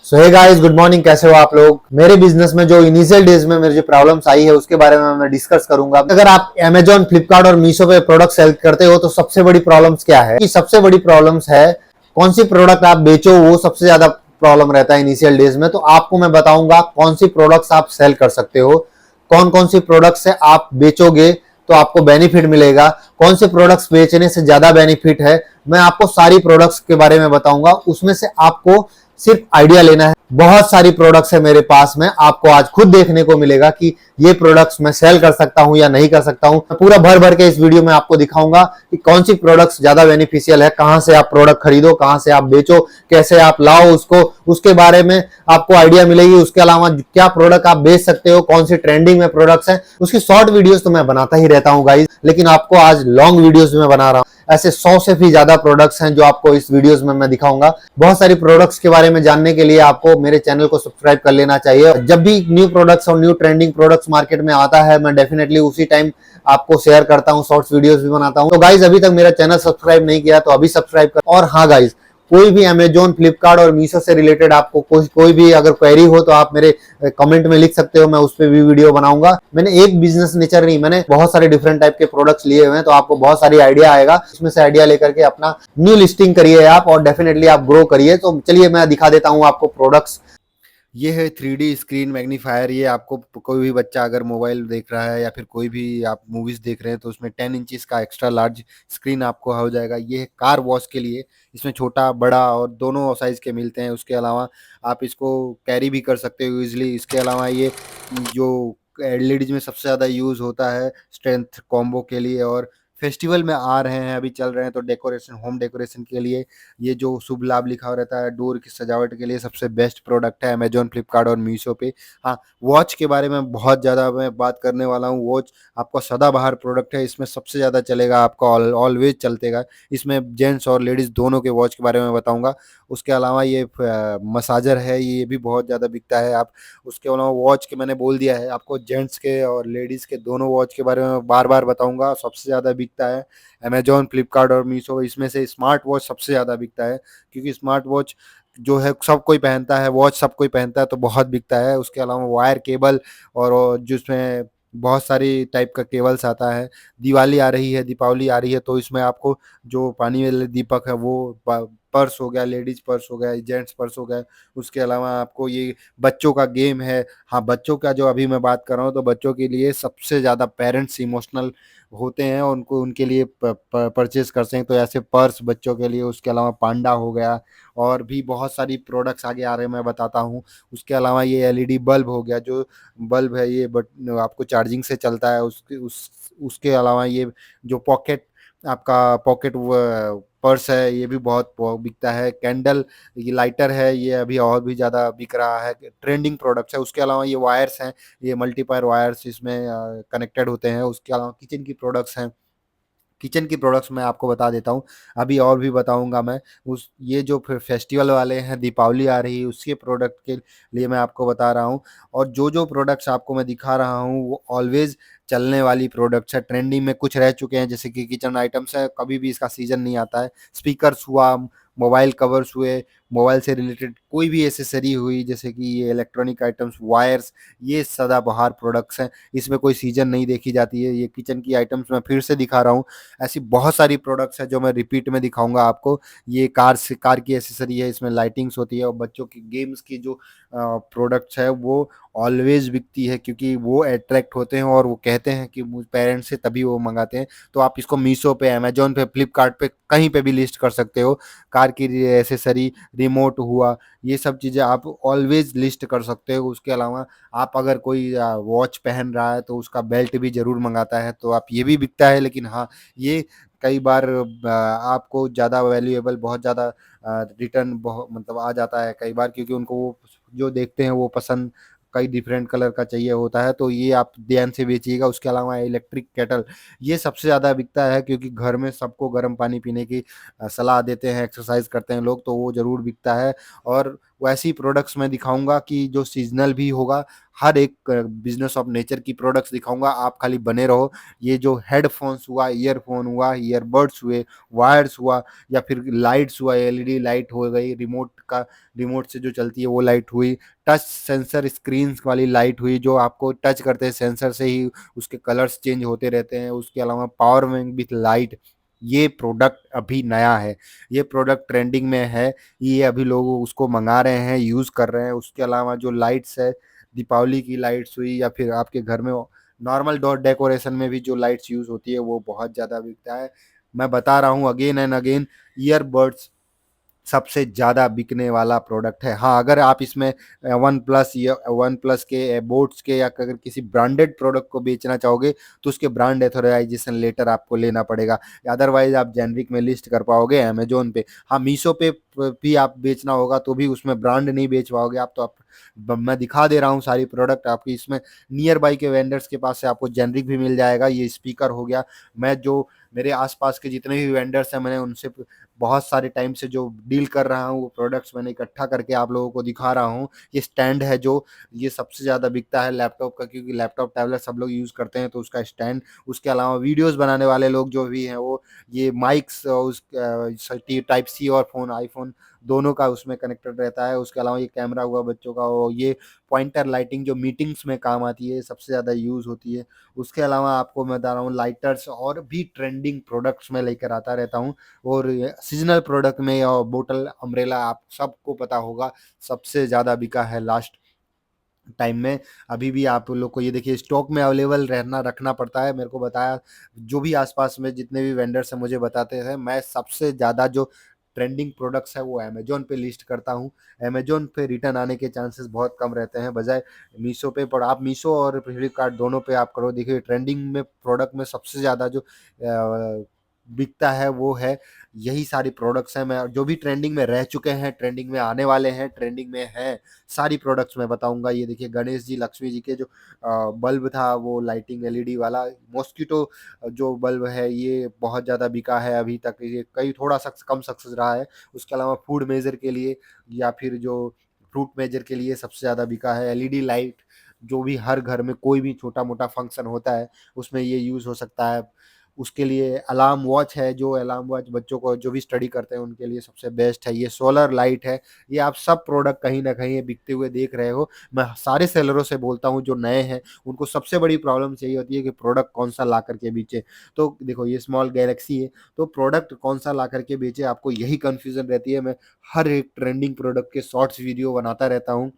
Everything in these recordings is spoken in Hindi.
सो हे गाइस, गुड मॉर्निंग। कैसे हो आप लोग? मेरे बिजनेस में जो इनिशियल डेज में मेरी जो प्रॉब्लम्स आई है उसके बारे में मैं डिस्कस करूंगा। अगर आप Amazon, फ्लिपकार्ट और मीशो पे प्रोडक्ट सेल करते हो तो सबसे बड़ी प्रॉब्लम्स क्या है? कि सबसे बड़ी प्रॉब्लम्स है कौन सी प्रोडक्ट आप बेचो, वो सबसे ज्यादा प्रॉब्लम रहता है इनिशियल डेज में। तो आपको मैं बताऊंगा कौन सी प्रोडक्ट्स आप सेल कर सकते हो, कौन कौन सी प्रोडक्ट्स है आप बेचोगे तो आपको बेनिफिट मिलेगा, कौन से प्रोडक्ट्स बेचने से ज्यादा बेनिफिट है। मैं आपको सारी प्रोडक्ट्स के बारे में बताऊंगा, उसमें से आपको सिर्फ आइडिया लेना है। बहुत सारी प्रोडक्ट्स है मेरे पास में, आपको आज खुद देखने को मिलेगा कि ये प्रोडक्ट्स मैं सेल कर सकता हूं या नहीं कर सकता हूं। मैं पूरा भर भर के इस वीडियो में आपको दिखाऊंगा कि कौन सी प्रोडक्ट्स ज्यादा बेनिफिशियल है, कहां से आप प्रोडक्ट खरीदो, कहां से आप बेचो, कैसे आप लाओ उसको, उसके बारे में आपको आइडिया मिलेगी। उसके अलावा क्या प्रोडक्ट आप बेच सकते हो, कौन सी ट्रेंडिंग में प्रोडक्ट्स हैं, उसकी शॉर्ट वीडियोस तो मैं बनाता ही रहता हूं गाइस, लेकिन आपको आज लॉन्ग वीडियोस में बना रहा हूं। ऐसे 100 से भी ज्यादा प्रोडक्ट्स हैं जो आपको इस वीडियोस में मैं दिखाऊंगा। बहुत सारी प्रोडक्ट्स के बारे में जानने के लिए आपको मेरे चैनल को सब्सक्राइब कर लेना चाहिए। जब भी न्यू प्रोडक्ट्स और न्यू ट्रेंडिंग प्रोडक्ट्स मार्केट में आता है, मैं डेफिनेटली उसी टाइम आपको शेयर करता हूं, शॉर्ट्स वीडियोस भी बनाता हूं। तो गाइज, अभी तक मेरा चैनल सब्सक्राइब नहीं किया तो अभी सब्सक्राइब कर। और हाँ गाइज, कोई भी अमेजोन, फ्लिपकार्ट और मीशो से रिलेटेड आपको कोई भी अगर क्वेरी हो तो आप मेरे कमेंट में लिख सकते हो, मैं उस पर भी वीडियो बनाऊंगा। मैंने एक बिजनेस नेचर नहीं, मैंने बहुत सारे डिफरेंट टाइप के प्रोडक्ट्स लिए हुए हैं, तो आपको बहुत सारी आइडिया आएगा। इसमें से आइडिया लेकर के अपना न्यू लिस्टिंग करिए आप, और डेफिनेटली आप ग्रो करिए। तो चलिए मैं दिखा देता हूँ आपको प्रोडक्ट्स। ये है 3D स्क्रीन मैग्नीफायर। ये आपको कोई भी बच्चा अगर मोबाइल देख रहा है या फिर कोई भी आप मूवीज देख रहे हैं तो उसमें 10 इंचेस का एक्स्ट्रा लार्ज स्क्रीन आपको हो जाएगा। ये है कार वॉश के लिए। इसमें छोटा बड़ा और दोनों साइज के मिलते हैं। उसके अलावा आप इसको कैरी भी कर सकते हो इजिली। इसके अलावा ये जो एलईडीज में सबसे ज़्यादा यूज़ होता है स्ट्रेंथ कॉम्बो के लिए, और फेस्टिवल में आ रहे हैं, अभी चल रहे हैं, तो डेकोरेशन, होम डेकोरेशन के लिए ये जो शुभ लाभ लिखा हुआ रहता है डोर की सजावट के लिए सबसे बेस्ट प्रोडक्ट है अमेजोन, फ्लिपकार्ट और मीशो पे। हाँ, वॉच के बारे में बहुत ज़्यादा मैं बात करने वाला हूँ। वॉच आपका सदाबहार प्रोडक्ट है, इसमें सबसे ज़्यादा चलेगा, आपका ऑलवेज चलतेगा। इसमें जेंट्स और लेडीज़ दोनों के वॉच के बारे में बताऊँगा। उसके अलावा ये मसाजर है, ये भी बहुत ज़्यादा बिकता है। आप उसके अलावा वॉच के मैंने बोल दिया है, आपको जेंट्स के और लेडीज़ के दोनों वॉच के बारे में बार बार बताऊँगा। सबसे ज़्यादा बिकता है अमेजॉन, फ्लिपकार्ट और मीशो। इसमें से स्मार्ट वॉच सबसे ज़्यादा बिकता है, क्योंकि स्मार्ट वॉच जो है सब कोई पहनता है, वॉच सब कोई पहनता है, तो बहुत बिकता है। उसके अलावा वायर केबल और जिसमें बहुत सारी टाइप का केबल्स आता है। दिवाली आ रही है, दीपावली आ रही है, तो इसमें आपको जो पानी वाले दीपक है वो पर्स हो गया, लेडीज पर्स हो गया, जेंट्स पर्स हो गया। उसके अलावा आपको ये बच्चों का गेम है। हाँ, बच्चों का जो अभी मैं बात कर रहा हूँ, तो बच्चों के लिए सबसे ज़्यादा पेरेंट्स इमोशनल होते हैं, उनको उनके लिए परचेज करते हैं, तो ऐसे पर्स बच्चों के लिए। उसके अलावा पांडा हो गया, और भी बहुत सारी प्रोडक्ट्स आगे आ रहे हैं, मैं बताता हूँ। उसके अलावा ये एलईडी बल्ब हो गया, जो बल्ब है ये बट आपको चार्जिंग से चलता है। उसके अलावा ये जो पॉकेट पर्स है, ये भी बहुत बिकता है। कैंडल, ये लाइटर है, ये अभी और भी ज़्यादा बिक रहा है, ट्रेंडिंग प्रोडक्ट्स है। उसके अलावा ये वायर्स हैं, ये मल्टीपायर वायर्स इसमें कनेक्टेड होते हैं। उसके अलावा किचन की प्रोडक्ट्स हैं। किचन की प्रोडक्ट्स मैं आपको बता देता हूँ, अभी और भी बताऊँगा मैं। उस ये जो फेस्टिवल वाले हैं, दीपावली आ रही है, उसके प्रोडक्ट के लिए मैं आपको बता रहा हूँ। और जो प्रोडक्ट्स आपको मैं दिखा रहा हूँ वो ऑलवेज़ चलने वाली प्रोडक्ट्स है। ट्रेंडिंग में कुछ रह चुके हैं, जैसे कि किचन आइटम्स है, कभी भी इसका सीज़न नहीं आता है। स्पीकर्स हुआ, मोबाइल कवर्स हुए, मोबाइल से रिलेटेड कोई भी एक्सेसरी हुई, जैसे कि ये इलेक्ट्रॉनिक आइटम्स, वायर्स, ये सदाबहार प्रोडक्ट्स हैं। इसमें कोई सीज़न नहीं देखी जाती है। ये किचन की आइटम्स मैं फिर से दिखा रहा हूँ। ऐसी बहुत सारी प्रोडक्ट्स हैं जो मैं रिपीट में दिखाऊँगा आपको। ये कार की एक्सेसरी है, इसमें लाइटिंग्स होती है, और बच्चों की गेम्स की जो प्रोडक्ट्स है वो ऑलवेज़ बिकती है, क्योंकि वो अट्रैक्ट होते हैं और वो कहते हैं कि मुझ पेरेंट्स से तभी वो मँगाते हैं। तो आप इसको मीशो पे, अमेज़न पे, फ्लिपकार्ट पे कहीं पे भी लिस्ट कर सकते हो। कार की एक्सेसरी, रिमोट हुआ, ये सब चीज़ें आप ऑलवेज़ लिस्ट कर सकते हो। उसके अलावा आप अगर कोई वॉच पहन रहा है तो उसका बेल्ट भी ज़रूर मँगाता है, तो आप ये भी बिकता है। लेकिन हाँ, ये कई बार आपको ज़्यादा वैल्यूएबल, बहुत ज़्यादा रिटर्न मतलब आ जाता है कई बार, क्योंकि उनको वो जो देखते हैं वो पसंद कई डिफरेंट कलर का चाहिए होता है, तो ये आप ध्यान से बेचिएगा। उसके अलावा इलेक्ट्रिक केटल, ये सबसे ज़्यादा बिकता है, क्योंकि घर में सबको गर्म पानी पीने की सलाह देते हैं, एक्सरसाइज करते हैं लोग, तो वो ज़रूर बिकता है। और वैसी प्रोडक्ट्स मैं दिखाऊँगा कि जो सीज़नल भी होगा, हर एक बिज़नेस ऑफ नेचर की प्रोडक्ट्स दिखाऊँगा, आप खाली बने रहो। ये जो हेडफ़ोन्स हुआ, ईयरफ़ोन हुआ, ईयरबड्स हुए, वायर्स हुआ या फिर लाइट्स हुआ, एलईडी लाइट हो गई, रिमोट से जो चलती है वो लाइट हुई, टच सेंसर स्क्रीन्स वाली लाइट हुई जो आपको टच करते हैं सेंसर से ही उसके कलर्स चेंज होते रहते हैं। उसके अलावा पावर बैंक विथ लाइट, ये प्रोडक्ट अभी नया है, ये प्रोडक्ट ट्रेंडिंग में है, ये अभी लोग उसको मँगा रहे हैं, यूज़ कर रहे हैं। उसके अलावा जो लाइट्स है, दीपावली की लाइट्स हुई या फिर आपके घर में नॉर्मल डोर डेकोरेशन में भी जो लाइट्स यूज़ होती है वो बहुत ज़्यादा बिकता है। मैं बता रहा हूँ अगेन एंड अगेन, ईयरबड्स सबसे ज़्यादा बिकने वाला प्रोडक्ट है। हाँ, अगर आप इसमें वन प्लस या वन प्लस के, बोट्स के या अगर किसी ब्रांडेड प्रोडक्ट को बेचना चाहोगे, तो उसके ब्रांड ऑथराइज़ेशन लेटर आपको लेना पड़ेगा। अदरवाइज़ आप जेनेरिक में लिस्ट कर पाओगे अमेज़न पे। हाँ, मीशो पे भी आप बेचना होगा तो भी उसमें ब्रांड नहीं बेच पाओगे आप, तो आप ब मैं दिखा दे रहा हूँ सारी प्रोडक्ट आपकी इसमें। नियर बाय के वेंडर्स के पास से आपको जेनेरिक भी मिल जाएगा। ये स्पीकर हो गया, मैं जो मेरे आस-पास के जितने भी वेंडर्स हैं, मैंने उनसे बहुत सारे टाइम से जो डील कर रहा हूँ, वो प्रोडक्ट्स मैंने इकट्ठा करके आप लोगों को दिखा रहा हूँ। ये स्टैंड है जो, ये सबसे ज़्यादा बिकता है लैपटॉप का, क्योंकि लैपटॉप, टैबलेट सब लोग यूज़ करते हैं तो उसका स्टैंड। उसके अलावा वीडियोज़ बनाने वाले लोग जो भी हैं वो ये माइक्स, टाइप सी और फ़ोन, आईफ़ोन दोनों का उसमें कनेक्टेड रहता है। उसके अलावा ये कैमरा हुआ बच्चों का, और ये पॉइंटर लाइटिंग जो मीटिंग्स में काम आती है, सबसे ज़्यादा यूज़ होती है। उसके अलावा आपको मैं बता रहा हूँ लाइटर्स और भी ट्रेंडिंग प्रोडक्ट्स मैं लेकर आता रहता हूँ। और सीज़नल प्रोडक्ट में या बोटल अम्ब्रेला आप सबको पता होगा, सबसे ज़्यादा बिका है लास्ट टाइम में। अभी भी आप लोग को ये देखिए स्टॉक में अवेलेबल रहना रखना पड़ता है। मेरे को बताया, जो भी आस-पास में जितने भी वेंडर्स हैं मुझे बताते हैं, मैं सबसे ज़्यादा जो ट्रेंडिंग प्रोडक्ट्स है वो अमेज़न पे लिस्ट करता हूँ। अमेज़न पे रिटर्न आने के चांसेस बहुत कम रहते हैं, बजाय मीशो पे। पर आप मीशो और फ्लिपकार्ट दोनों पे आप करो, देखिए ट्रेंडिंग में प्रोडक्ट में सबसे ज़्यादा जो बिकता है वो है, यही सारी प्रोडक्ट्स हैं। मैं जो भी ट्रेंडिंग में रह चुके हैं, ट्रेंडिंग में आने वाले हैं, ट्रेंडिंग में हैं, सारी प्रोडक्ट्स मैं बताऊँगा। ये देखिए गणेश जी, लक्ष्मी जी के जो बल्ब था वो लाइटिंग एलईडी वाला, मॉस्किटो जो बल्ब है ये बहुत ज़्यादा बिका है अभी तक, ये कई थोड़ा सा कम सक्सेस रहा है। उसके अलावा फूड मेजर के लिए या फिर जो फ्रूट मेजर के लिए सबसे ज़्यादा बिका है। एलईडी लाइट, जो भी हर घर में कोई भी छोटा-मोटा फंक्शन होता है, उसमें ये यूज़ हो सकता है। उसके लिए अलार्म वॉच है, जो अलार्म वॉच बच्चों को जो भी स्टडी करते हैं उनके लिए सबसे बेस्ट है। ये सोलर लाइट है, ये आप सब प्रोडक्ट कहीं न कहीं बिकते हुए देख रहे हो। मैं सारे सेलरों से बोलता हूँ जो नए हैं, उनको सबसे बड़ी प्रॉब्लम्स यही होती है कि प्रोडक्ट कौन-सा ला कर के बेचें। तो देखो ये स्मॉल गैलेक्सी है, तो प्रोडक्ट कौन-सा ला कर के बेचें, आपको यही कन्फ्यूज़न रहती है। मैं हर एक ट्रेंडिंग प्रोडक्ट के शॉर्ट्स वीडियो बनाता रहता हूँ।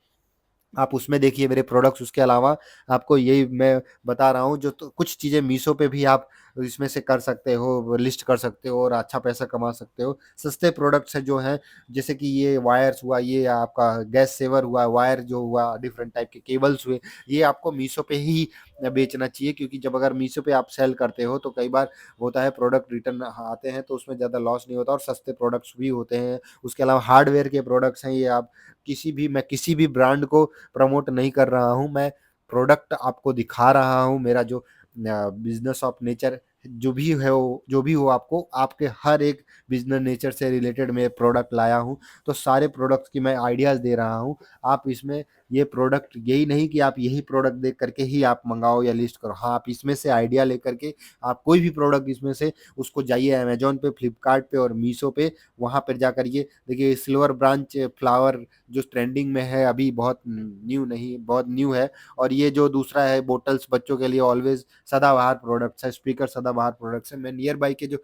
आप उसमें देखिए मेरे प्रोडक्ट्स। उसके अलावा आपको यही मैं बता रहा हूँ, जो तो कुछ चीज़ें मीशो पे भी आप इसमें से कर सकते हो, लिस्ट कर सकते हो और अच्छा पैसा कमा सकते हो। सस्ते प्रोडक्ट्स हैं जो हैं, जैसे कि ये वायर्स हुआ, ये आपका गैस सेवर हुआ, वायर जो हुआ, डिफरेंट टाइप के केबल्स हुए, ये आपको मीशो पे ही बेचना चाहिए, क्योंकि जब अगर मीशो पे आप सेल करते हो तो कई बार होता है प्रोडक्ट रिटर्न आते हैं, तो उसमें ज़्यादा लॉस नहीं होता और सस्ते प्रोडक्ट्स भी होते हैं। उसके अलावा हार्डवेयर के प्रोडक्ट्स हैं, ये आप किसी भी ब्रांड को प्रमोट नहीं कर रहा हूँ, मैं प्रोडक्ट आपको दिखा रहा हूँ। मेरा जो बिज़नेस ऑफ नेचर जो भी हो आपको, आपके हर एक बिज़नेस नेचर से रिलेटेड मैं प्रोडक्ट लाया हूँ, तो सारे प्रोडक्ट्स की मैं आइडियाज़ दे रहा हूँ। आप इसमें ये प्रोडक्ट, यही नहीं कि आप यही प्रोडक्ट देख कर के ही आप मँगाओ या लिस्ट करो। हाँ, आप इसमें से आइडिया लेकर के आप कोई भी प्रोडक्ट इसमें से उसको जाइए अमेज़न पे, फ्लिपकार्ट पे और मीशो पे, वहाँ पर जाकर ये देखिए सिल्वर ब्रांच फ्लावर जो ट्रेंडिंग में है अभी, बहुत न्यू नहीं, बहुत न्यू है। और ये जो दूसरा है बोटल्स, बच्चों के लिए ऑलवेज़ सदाबहार प्रोडक्ट्स है, स्पीकर सदाबहार प्रोडक्ट्स है। मैं नियर बाय के जो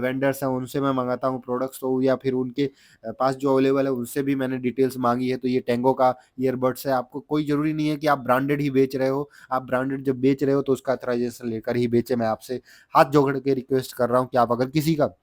वेंडर्स हैं उनसे मैं मँगाता हूँ प्रोडक्ट्स, तो या फिर उनके पास जो अवेलेबल है उनसे भी मैंने डिटेल्स माँगी है। तो ये टेंगो का ईयरबड्स है, आपको कोई ज़रूरी नहीं है कि आप ब्रांडेड ही बेच रहे हो। आप ब्रांडेड जब बेच रहे हो तो उसका ऑथराइज़ेशन लेकर ही बेचें। मैं आपसे हाथ जोड़ के रिक्वेस्ट कर रहा हूँ कि आप अगर किसी का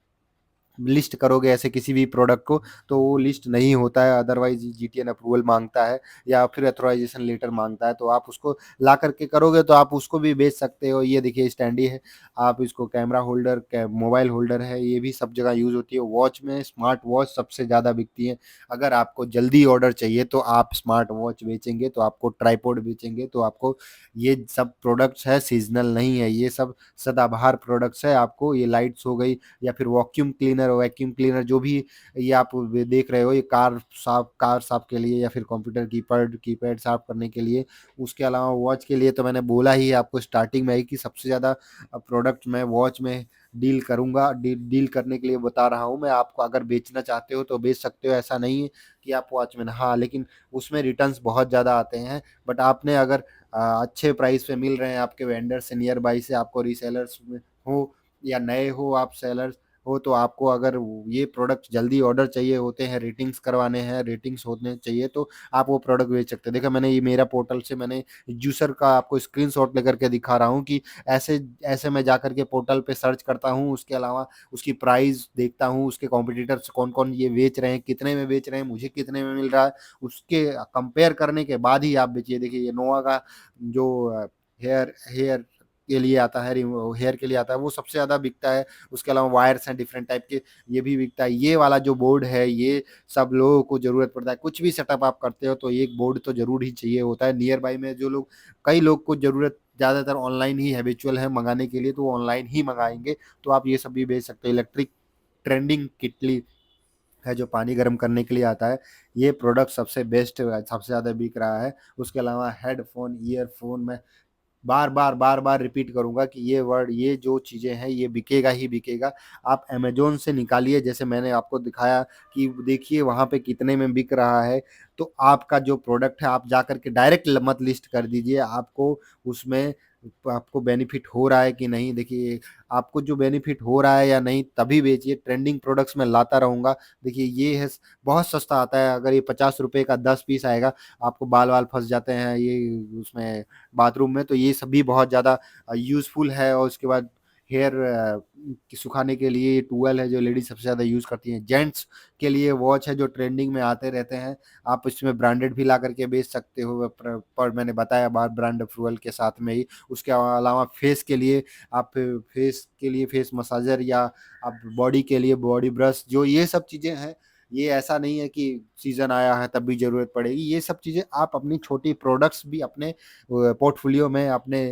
लिस्ट करोगे ऐसे किसी भी प्रोडक्ट को, तो वो लिस्ट नहीं होता है, अदरवाइज़ जीटीएन अप्रूवल माँगता है या फिर ऑथराइज़ेशन लेटर माँगता है, तो आप उसको ला कर के करोगे तो आप उसको भी बेच सकते हो। ये देखिए स्टैंडी है, आप इसको कैमरा होल्डर, कै मोबाइल होल्डर है, ये भी सब जगह यूज़ होती है। वॉच में स्मार्ट वॉच सबसे ज़्यादा बिकती है। अगर आपको जल्दी ऑर्डर चाहिए तो आप स्मार्ट वॉच बेचेंगे, तो आपको ट्राइपॉड बेचेंगे, तो आपको ये सब प्रोडक्ट्स है, सीज़नल नहीं है, ये सब सदाबहार प्रोडक्ट्स है। आपको ये लाइट्स हो गई या फिर vacuum cleaner cleaner, vacuum cleaner जो भी ये आप देख रहे हो, ये कार साफ के लिए या फिर कंप्यूटर कीपैड साफ करने के लिए। उसके अलावा वॉच के लिए तो मैंने बोला ही है आपको स्टार्टिंग में ही कि सबसे ज़्यादा प्रोडक्ट मैं वॉच में डील करूँगा, डील करने के लिए बता रहा हूँ मैं आपको। अगर बेचना चाहते हो तो बेच सकते हो, ऐसा नहीं है कि आप वॉचमैन, हाँ, लेकिन उसमें रिटर्न्स बहुत ज़्यादा आते हैं। बट आपने अगर अच्छे प्राइस पे मिल रहे हैं आपके वेंडर से नियर बाई से, आपको रीसेलर्स में हो या नए हो आप सेलर्स हो, तो आपको अगर ये प्रोडक्ट जल्दी ऑर्डर चाहिए होते हैं, रेटिंग्स करवाने हैं, रेटिंग्स होने चाहिए, तो आप वो प्रोडक्ट बेच सकते हैं। देखिए मैंने ये मेरा पोर्टल से मैंने जूसर का आपको स्क्रीनशॉट लेकर के दिखा रहा हूँ कि ऐसे ऐसे मैं जाकर के पोर्टल पे सर्च करता हूँ, उसके अलावा उसकी प्राइस देखता हूँ, उसके कॉम्पिटिटर्स कौन-कौन ये बेच रहे हैं, कितने में बेच रहे हैं, मुझे कितने में मिल रहा है, उसके कंपेयर करने के बाद ही आप बेचिए। देखिए ये नोवा का जो हेयर हेयर के लिए आता है, हेयर के लिए आता है, वो सबसे ज़्यादा बिकता है। उसके अलावा वायर्स हैं डिफरेंट टाइप के, ये भी बिकता है। ये वाला जो बोर्ड है, ये सब लोगों को ज़रूरत पड़ता है। कुछ भी सेटअप आप करते हो तो एक बोर्ड तो ज़रूर ही चाहिए होता है। नियर बाय में जो लोग, कई लोग को ज़रूरत ज़्यादातर ऑनलाइन ही हैबिचुअल है मंगाने के लिए, तो वो ऑनलाइन ही मंगाएँगे, तो आप ये सब भी बेच सकते हो। इलेक्ट्रिक ट्रेंडिंग केतली है जो पानी गर्म करने के लिए आता है, ये प्रोडक्ट सबसे बेस्ट सबसे ज़्यादा बिक रहा है। उसके अलावा हेडफ़ोन, ईयरफ़ोन में बार-बार रिपीट करूँगा कि ये वर्ड, ये जो चीज़ें हैं, ये बिकेगा ही बिकेगा। आप अमेज़न से निकालिए, जैसे मैंने आपको दिखाया कि देखिए वहाँ पे कितने में बिक रहा है, तो आपका जो प्रोडक्ट है आप जाकर के डायरेक्ट मत लिस्ट कर दीजिए। आपको उसमें आपको बेनिफिट हो रहा है कि नहीं, देखिए आपको जो बेनिफिट हो रहा है या नहीं तभी बेचिए। ट्रेंडिंग प्रोडक्ट्स मैं लाता रहूँगा। देखिए ये है बहुत सस्ता आता है, अगर ये ₹50 का 10 पीस आएगा, आपको बाल-वाल फँस जाते हैं ये उसमें बाथरूम में, तो ये सभी बहुत ज़्यादा यूज़फुल है। और उसके बाद हेयर सुखाने के लिए ये टूवेल है जो लेडीज़ सबसे ज़्यादा यूज़ करती हैं। जेंट्स के लिए वॉच है जो ट्रेंडिंग में आते रहते हैं। आप इसमें ब्रांडेड भी ला करके बेच सकते हो, पर मैंने बताया बार ब्रांड अप्रूवल के साथ में ही। उसके अलावा फेस के लिए फेस मसाजर, या आप बॉडी के लिए बॉडी ब्रश, जो ये सब चीज़ें हैं, ये ऐसा नहीं है कि सीज़न आया है तब भी ज़रूरत पड़ेगी। ये सब चीज़ें आप अपनी छोटी प्रोडक्ट्स भी अपने पोर्टफोलियो में अपने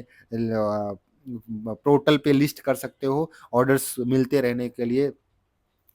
पोर्टल पे लिस्ट कर सकते हो, ऑर्डर्स मिलते रहने के लिए।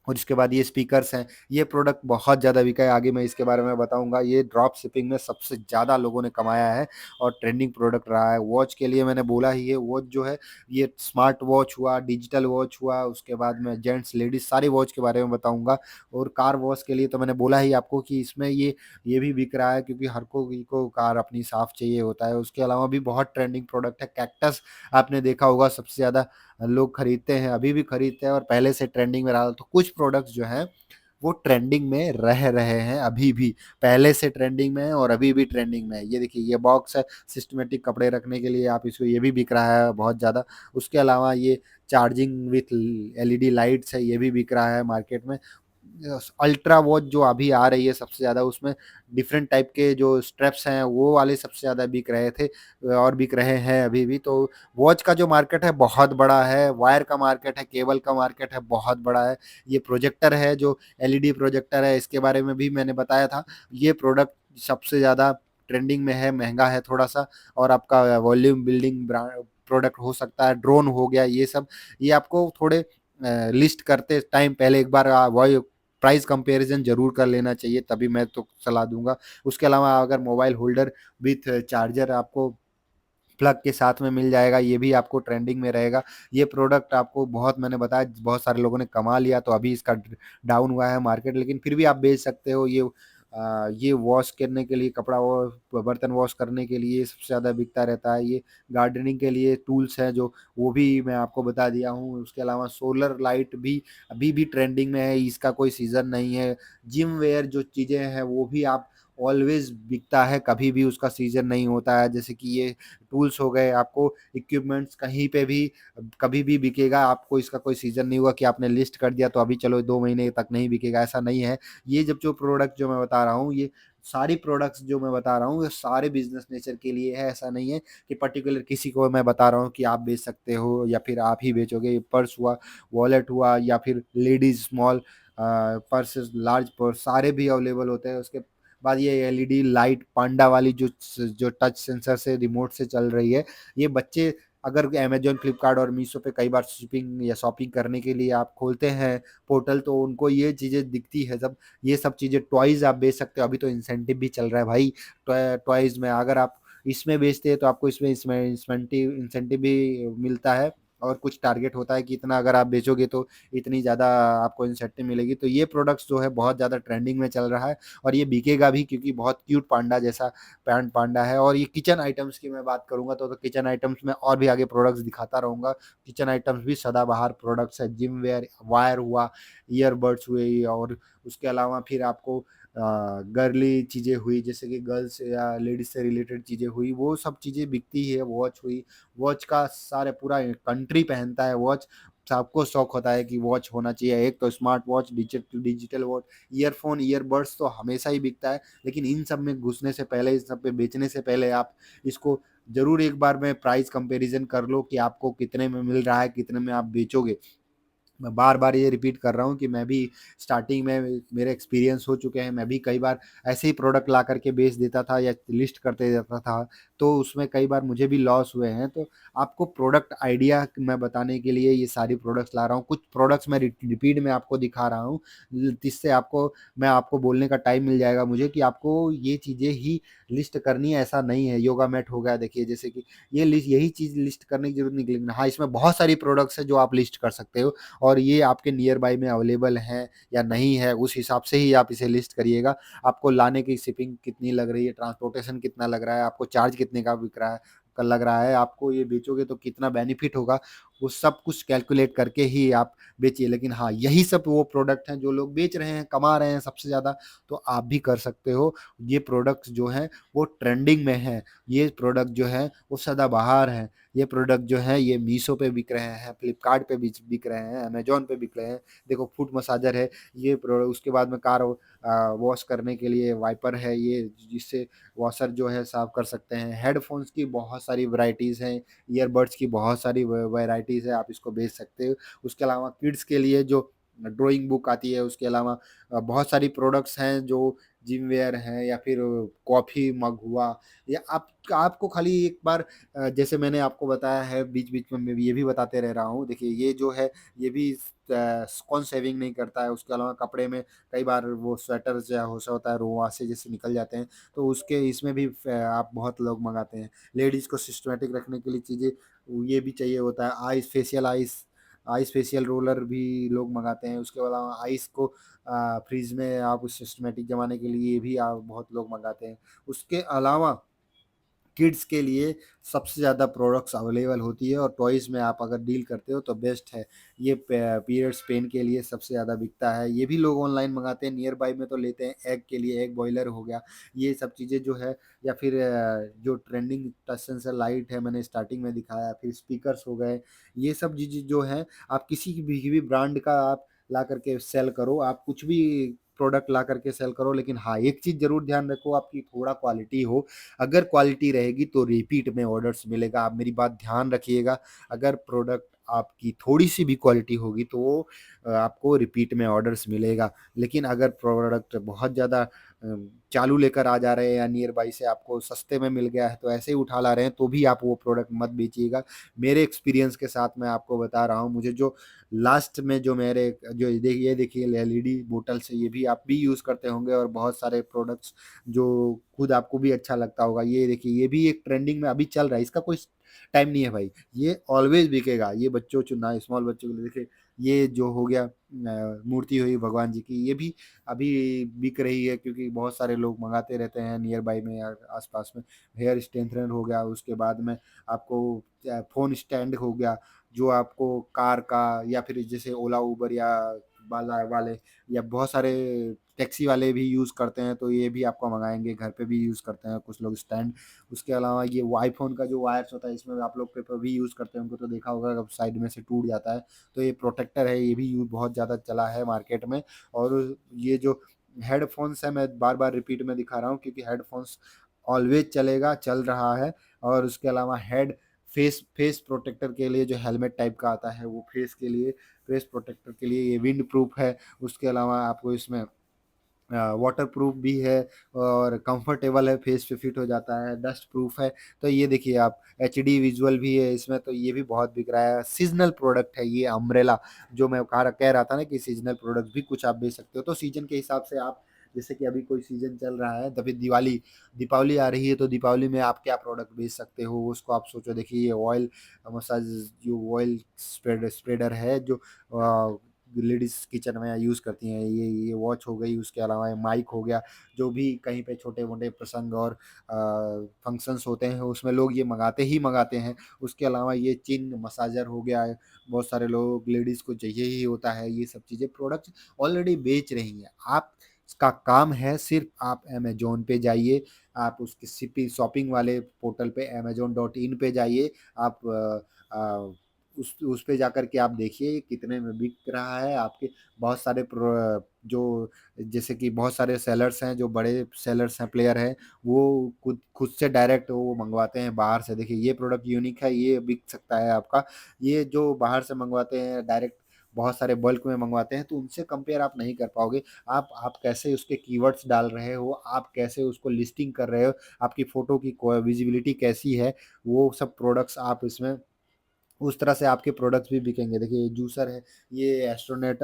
और इसके बाद ये स्पीकर्स हैं, ये प्रोडक्ट बहुत ज़्यादा बिका है, आगे मैं इसके बारे में बताऊँगा। ये ड्रॉप शिपिंग में सबसे ज़्यादा लोगों ने कमाया है और ट्रेंडिंग प्रोडक्ट रहा है। वॉच के लिए मैंने बोला ही है, वॉच जो है, ये स्मार्ट वॉच हुआ, डिजिटल वॉच हुआ, उसके बाद मैं जेंट्स, लेडीज़ सारी वॉच के बारे में बताऊँगा। और कार वॉश के लिए तो मैंने बोला ही आपको कि इसमें ये भी बिक रहा है, क्योंकि हर कोई को कार अपनी साफ़ चाहिए होता है। उसके अलावा भी बहुत ट्रेंडिंग प्रोडक्ट है। कैक्टस आपने देखा होगा, सबसे ज़्यादा लोग खरीदते हैं, अभी भी खरीदते हैं और पहले से ट्रेंडिंग में रहा था। तो कुछ प्रोडक्ट्स जो हैं, वो ट्रेंडिंग में रह रहे हैं अभी भी, पहले से ट्रेंडिंग में है और अभी भी ट्रेंडिंग में है। ये देखिए ये बॉक्स है, सिस्टमैटिक कपड़े रखने के लिए आप इसको, ये भी बिक रहा है बहुत ज़्यादा। उसके अलावा ये चार्जिंग विथ एलईडी लाइट्स है, ये भी बिक रहा है मार्केट में। अल्ट्रा वॉच जो अभी आ रही है सबसे ज़्यादा, उसमें डिफरेंट टाइप के जो स्ट्रैप्स हैं, वो वाले सबसे ज़्यादा बिक रहे थे और बिक रहे हैं अभी भी। तो वॉच का जो मार्केट है बहुत बड़ा है, वायर का मार्केट है, केबल का मार्केट है बहुत बड़ा है। ये प्रोजेक्टर है जो एलईडी प्रोजेक्टर है, इसके बारे में भी मैंने बताया था। ये प्रोडक्ट सबसे ज़्यादा ट्रेंडिंग में है, महँगा है थोड़ा-सा, और आपका वॉल्यूम बिल्डिंग प्रोडक्ट हो सकता है, ड्रोन हो गया, ये सब। ये आपको थोड़े लिस्ट करते टाइम पहले एक बार वही प्राइस कंपैरिज़न ज़रूर कर लेना चाहिए, तभी मैं तो सलाह दूँगा। उसके अलावा अगर मोबाइल होल्डर विथ चार्जर आपको प्लग के साथ में मिल जाएगा, ये भी आपको ट्रेंडिंग में रहेगा। ये प्रोडक्ट आपको बहुत, मैंने बताया बहुत सारे लोगों ने कमा लिया, तो अभी इसका डाउन हुआ है मार्केट, लेकिन फिर भी आप बेच सकते हो। ये वॉश करने के लिए, कपड़ा वॉश, बर्तन वॉश करने के लिए सबसे ज़्यादा बिकता रहता है। ये गार्डनिंग के लिए टूल्स हैं जो, वो भी मैं आपको बता दिया हूँ। उसके अलावा सोलर लाइट भी अभी भी ट्रेंडिंग में है, इसका कोई सीज़न नहीं है। जिम वेयर जो चीज़ें हैं, वो भी आप ऑलवेज़ बिकता है, कभी भी उसका सीज़न नहीं होता है। जैसे कि ये टूल्स हो गए, आपको इक्विपमेंट्स कहीं पे भी कभी भी बिकेगा, आपको इसका कोई सीज़न नहीं हुआ कि आपने लिस्ट कर दिया तो अभी चलो 2 महीने तक नहीं बिकेगा, ऐसा नहीं है। ये जब जो प्रोडक्ट जो मैं बता रहा हूँ, ये सारी प्रोडक्ट्स जो मैं बता रहा हूँ, ये सारे बिज़नेस नेचर के लिए है, ऐसा नहीं है कि पर्टिकुलर किसी को मैं बता रहा हूँ कि आप बेच सकते हो या फिर आप ही बेचोगे। पर्स हुआ, वॉलेट हुआ, या फिर ladies small purses, large purse, सारे भी अवेलेबल होते हैं। उसके बाद ये एलईडी लाइट पांडा वाली जो टच सेंसर से, रिमोट से चल रही है, ये बच्चे अगर अमेज़न, फ्लिपकार्ट और मीशो पे कई बार शिपिंग या शॉपिंग करने के लिए आप खोलते हैं पोर्टल, तो उनको ये चीज़ें दिखती है सब, ये सब चीज़ें टॉयज़ आप बेच सकते हो। अभी तो इंसेंटिव भी चल रहा है भाई, टॉयज़ में अगर आप इसमें बेचते हैं तो आपको इसमें इंसेंटिव इंसेंटिव भी मिलता है, और कुछ टारगेट होता है कि इतना अगर आप बेचोगे तो इतनी ज़्यादा आपको इंसेंटिव मिलेगी। तो ये प्रोडक्ट्स जो है बहुत ज़्यादा ट्रेंडिंग में चल रहा है, और ये बिकेगा भी, क्योंकि बहुत क्यूट पांडा जैसा पांडा है। और ये किचन आइटम्स की मैं बात करूँगा तो किचन आइटम्स में और भी आगे प्रोडक्ट्स दिखाता रहूँगा। किचन आइटम्स भी सदाबहार प्रोडक्ट्स है, जिम वेयर, वायर हुआ, ईयरबड्स हुए, और उसके अलावा फिर आपको गर्ली चीज़ें हुई, जैसे कि गर्ल्स या लेडीज़ से रिलेटेड चीज़ें हुई, वो सब चीज़ें बिकती है। वॉच हुई, वॉच का सारे पूरा कंट्री पहनता है वॉच, सबको शौक होता है कि वॉच होना चाहिए। एक तो smart watch, digital watch, earphone, earbuds तो हमेशा ही बिकता है। लेकिन इन सब में घुसने से पहले, इस सब पे बेचने से पहले आप इसको ज़रूर एक बार में प्राइस कंपैरिज़न कर लो कि आपको कितने में मिल रहा है, कितने में आप बेचोगे। मैं बार-बार ये रिपीट कर रहा हूँ कि मैं भी स्टार्टिंग में मेरे एक्सपीरियंस हो चुके हैं, मैं भी कई बार ऐसे ही प्रोडक्ट ला कर के बेच देता था या लिस्ट करते देता था, तो उसमें कई बार मुझे भी लॉस हुए हैं। तो आपको प्रोडक्ट आइडिया मैं बताने के लिए ये सारी प्रोडक्ट्स ला रहा हूँ। कुछ प्रोडक्ट्स मैं रिपीट में आपको दिखा रहा हूँ, जिससे आपको बोलने का टाइम मिल जाएगा मुझे कि आपको ये चीज़ें ही लिस्ट करनी है, ऐसा नहीं है। योगा मैट हो गया, देखिए जैसे कि ये लिस्ट, यही चीज़ लिस्ट करने की ज़रूरत नहीं, लेकिन हाँ, इसमें बहुत सारी प्रोडक्ट्स हैं जो आप लिस्ट कर सकते हो, और ये आपके नियर बाय में अवेलेबल है या नहीं है, उस हिसाब से ही आप इसे लिस्ट करिएगा। आपको लाने की शिपिंग कितनी लग रही है, ट्रांसपोर्टेशन कितना लग रहा है, आपको चार्ज कितने का बिक रहा है लग रहा है, आपको ये बेचोगे तो कितना बेनिफिट होगा, वो सब कुछ कैलकुलेट करके ही आप बेचिए। लेकिन हाँ, यही सब वो प्रोडक्ट हैं जो लोग बेच रहे हैं, कमा रहे हैं सबसे ज़्यादा, तो आप भी कर सकते हो। ये प्रोडक्ट्स जो हैं वो ट्रेंडिंग में हैं, ये प्रोडक्ट जो है वो सदाबहार हैं। ये प्रोडक्ट जो है ये मीशो पे बिक रहे हैं, फ्लिपकार्ट पे बिक रहे हैं, अमेज़न पे बिक रहे हैं। देखो फुट मसाजर है, ये उसके बाद में कार वॉश करने के लिए वाइपर है, ये जिससे वॉशर जो है साफ़ कर सकते हैं। हेडफ़ोन्स की बहुत सारी वैराइटीज़ हैं, ईयरबड्स की बहुत सारी वैराइटीज़ है, आप इसको बेच सकते हो। उसके अलावा किड्स के लिए जो ड्राइंग बुक आती है, उसके अलावा बहुत सारी प्रोडक्ट्स हैं जो जिम वेयर हैं, या फिर कॉफ़ी मग हुआ, या आपको खाली एक बार जैसे मैंने आपको बताया है, बीच-बीच में मैं ये भी बताते रह रहा हूँ। देखिए ये जो है, ये भी कौन शेविंग नहीं करता है, उसके अलावा कपड़े में कई बार वो स्वेटर्स या होसा होता है, रुआँसे जैसे निकल जाते हैं, तो उसके इसमें भी आप बहुत लोग मँगाते हैं। लेडीज़ को सिस्टमैटिक रखने के लिए चीज़ें, ये भी चाहिए होता है। आइस फेशियल रोलर भी लोग मँगाते हैं। उसके अलावा आइस को फ्रिज में आप सिस्टमैटिक जमाने के लिए भी आप बहुत लोग मँगाते हैं। उसके अलावा किड्स के लिए सबसे ज़्यादा प्रोडक्ट्स अवेलेबल होती है, और टॉयज़ में आप अगर डील करते हो तो बेस्ट है। ये पीरियड्स पेन के लिए सबसे ज़्यादा बिकता है, ये भी लोग ऑनलाइन मंगाते हैं, नियर बाय में तो लेते हैं। एग के लिए एग बॉयलर हो गया, ये सब चीज़ें जो है, या फिर जो ट्रेंडिंग टच सेंसर लाइट है मैंने स्टार्टिंग में दिखाया, फिर स्पीकर्स हो गए, ये सब चीज़ें जो है आप किसी भी ब्रांड का आप ला करके सेल करो, आप कुछ भी प्रोडक्ट ला करके सेल करो, लेकिन हाँ, एक चीज़ ज़रूर ध्यान रखो, आपकी थोड़ा क्वालिटी हो। अगर क्वालिटी रहेगी तो रिपीट में ऑर्डर्स मिलेगा, आप मेरी बात ध्यान रखिएगा। अगर प्रोडक्ट आपकी थोड़ी-सी भी क्वालिटी होगी तो वो आपको रिपीट में ऑर्डर्स मिलेगा। लेकिन अगर प्रोडक्ट बहुत ज़्यादा चालू लेकर आ जा रहे हैं, या नियर बाय से आपको सस्ते में मिल गया है तो ऐसे ही उठा ला रहे हैं, तो भी आप वो प्रोडक्ट मत बेचिएगा। मेरे एक्सपीरियंस के साथ मैं आपको बता रहा हूँ, मुझे जो लास्ट में जो मेरे जो ये देखिए एलईडी बोतल्स है, ये भी आप भी यूज़ करते होंगे, और बहुत सारे प्रोडक्ट्स जो खुद आपको भी अच्छा लगता होगा। ये देखिए, ये भी एक ट्रेंडिंग में अभी चल रहा है, इसका कोई टाइम नहीं है भाई, ये ऑलवेज़ बिकेगा। ये बच्चों चुनना स्मॉल बच्चों के लिए देखिए, ये जो हो गया मूर्ति हुई भगवान जी की, ये भी अभी बिक रही है, क्योंकि बहुत सारे लोग मँगाते रहते हैं नियर बाय में या आस-पास में। हेयर स्ट्रेंथनर हो गया, उसके बाद में आपको फ़ोन स्टैंड हो गया, जो आपको कार का, या फिर जैसे ओला, उबर या वाला वाले, या बहुत सारे टैक्सी वाले भी यूज़ करते हैं, तो ये भी आपको मँगाएँगे, घर पे भी यूज़ करते हैं कुछ लोग स्टैंड। उसके अलावा ये आईफ़ोन का जो वायर्स होता है, इसमें आप लोग पेपर भी यूज़ करते होंगे, तो देखा होगा कब साइड में से टूट जाता है, तो ये प्रोटेक्टर है, ये भी बहुत ज़्यादा चला है मार्केट में। और ये जो हेडफ़ोन्स है, मैं बार-बार रिपीट में दिखा रहा हूँ, क्योंकि हेडफ़ोन्स ऑलवेज़ चलेगा, चल रहा है। और उसके अलावा फेस प्रोटेक्टर के लिए जो हेलमेट टाइप का आता है, वो फेस प्रोटेक्टर के लिए ये विंड प्रूफ है। उसके अलावा आपको इसमें वाटर प्रूफ भी है और कंफर्टेबल है, फेस पे फिट हो जाता है, डस्ट प्रूफ है। तो ये देखिए आप, एचडी विजुअल भी है इसमें, तो ये भी बहुत बिक रहा है। सीजनल प्रोडक्ट है ये अम्ब्रेला, जो मैं कह रहा था ना कि सीजनल प्रोडक्ट भी कुछ आप बेच सकते हो। तो सीजन के हिसाब से आप, जैसे कि अभी कोई सीजन चल रहा है, तभी दीपावली आ रही है, तो दीपावली में आप क्या प्रोडक्ट बेच सकते हो उसको आप सोचो। देखिए ये ऑयल मसाज, जो ऑयल स्प्रेडर है, जो लेडीज किचन में यूज़ करती हैं, ये वॉच हो गई, उसके अलावा ये माइक हो गया। जो भी कहीं पे छोटे मोटे प्रसंग और फंक्शंस होते हैं उसमें लोग ये मंगाते हैं। उसके अलावा ये चिन मसाजर हो गया है, बहुत सारे लोग लेडीज़ को चाहिए ही होता है। ये सब चीज़ें प्रोडक्ट ऑलरेडी बेच रही हैं। आप का काम है सिर्फ आप अमेजोन पे जाइए, आप उसके सीपी शॉपिंग वाले पोर्टल पे amazon.in पे जाइए। आप उस पे जाकर के आप देखिए कितने में बिक रहा है। आपके बहुत सारे जो, जैसे कि बहुत सारे सेलर्स हैं, जो बड़े सेलर्स हैं, प्लेयर हैं, वो खुद खुद से डायरेक्ट वो मंगवाते हैं बाहर से। देखिए ये प्रोडक्ट यूनिक है, ये बिक सकता है आपका। ये जो बाहर से मंगवाते हैं डायरेक्ट, बहुत सारे बल्क में मंगवाते हैं, तो उनसे कंपेयर आप नहीं कर पाओगे। आप कैसे उसके कीवर्ड्स डाल रहे हो, आप कैसे उसको लिस्टिंग कर रहे हो, आपकी फ़ोटो की विजिबिलिटी कैसी है, वो सब प्रोडक्ट्स आप इसमें, उस तरह से आपके प्रोडक्ट्स भी बिकेंगे। देखिए ये जूसर है, ये एस्ट्रोनेट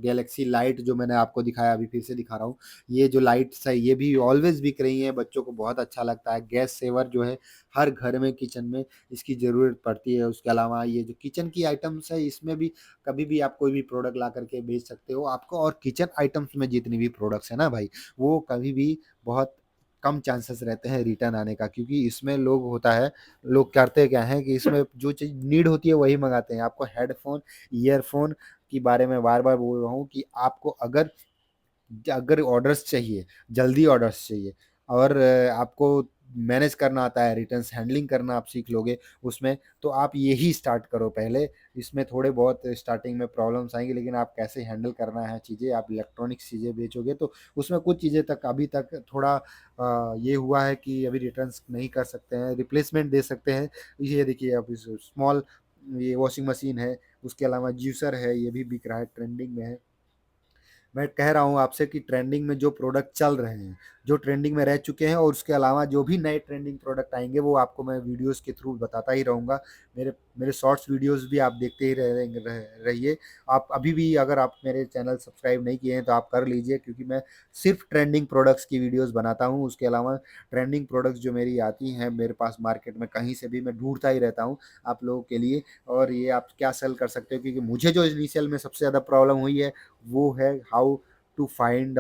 गैलेक्सी लाइट जो मैंने आपको दिखाया, अभी फिर से दिखा रहा हूँ। ये जो लाइट्स है ये भी ऑलवेज बिक रही हैं, बच्चों को बहुत अच्छा लगता है। गैस सेवर जो है, हर घर में किचन में इसकी ज़रूरत पड़ती है। उसके अलावा ये जो किचन की आइटम्स है, इसमें भी कभी भी आप कोई भी प्रोडक्ट ला करके बेच सकते हो आपको। और किचन आइटम्स में जितनी भी प्रोडक्ट्स है ना भाई, वो कभी भी बहुत कम चांसेस रहते हैं रिटर्न आने का, क्योंकि इसमें लोग करते क्या हैं कि इसमें जो चीज़ नीड होती है वही मंगाते हैं। आपको हेडफ़ोन, ईयरफ़ोन की बारे में बार-बार बोल रहा हूँ कि आपको अगर ऑर्डर्स चाहिए, जल्दी ऑर्डर्स चाहिए, और आपको मैनेज करना आता है, रिटर्न्स हैंडलिंग करना आप सीख लोगे उसमें, तो आप यही स्टार्ट करो पहले। इसमें थोड़े बहुत स्टार्टिंग में प्रॉब्लम्स आएँगी, लेकिन आप कैसे हैंडल करना है चीज़ें, आप इलेक्ट्रॉनिक्स चीज़ें बेचोगे तो उसमें कुछ चीज़ें तक अभी तक थोड़ा ये हुआ है कि अभी रिटर्न्स नहीं कर सकते हैं, रिप्लेसमेंट दे सकते हैं। ये देखिए अब इस स्मॉल, ये वॉशिंग मशीन है, उसके अलावा जूसर है, ये भी बिक रहा है, ट्रेंडिंग में है। मैं कह रहा हूँ आपसे कि ट्रेंडिंग में जो प्रोडक्ट चल रहे हैं, जो ट्रेंडिंग में रह चुके हैं, और उसके अलावा जो भी नए ट्रेंडिंग प्रोडक्ट आएँगे, वो आपको मैं वीडियोज़ के थ्रू बताता ही रहूँगा। मेरे मेरे शॉर्ट्स वीडियोज़ भी आप देखते ही रहिए। आप अभी भी अगर आप मेरे चैनल सब्सक्राइब नहीं किए हैं, तो आप कर लीजिए, क्योंकि मैं सिर्फ़ ट्रेंडिंग प्रोडक्ट्स की वीडियोज़ बनाता हूँ। उसके अलावा ट्रेंडिंग प्रोडक्ट्स जो मेरी आती हैं मेरे पास मार्केट में, कहीं से भी मैं ढूँढता ही रहता हूँ आप लोगों के लिए। और ये आप क्या सेल कर सकते हो, क्योंकि मुझे जो इनिशियल में सबसे ज़्यादा प्रॉब्लम हुई है, वो है how to find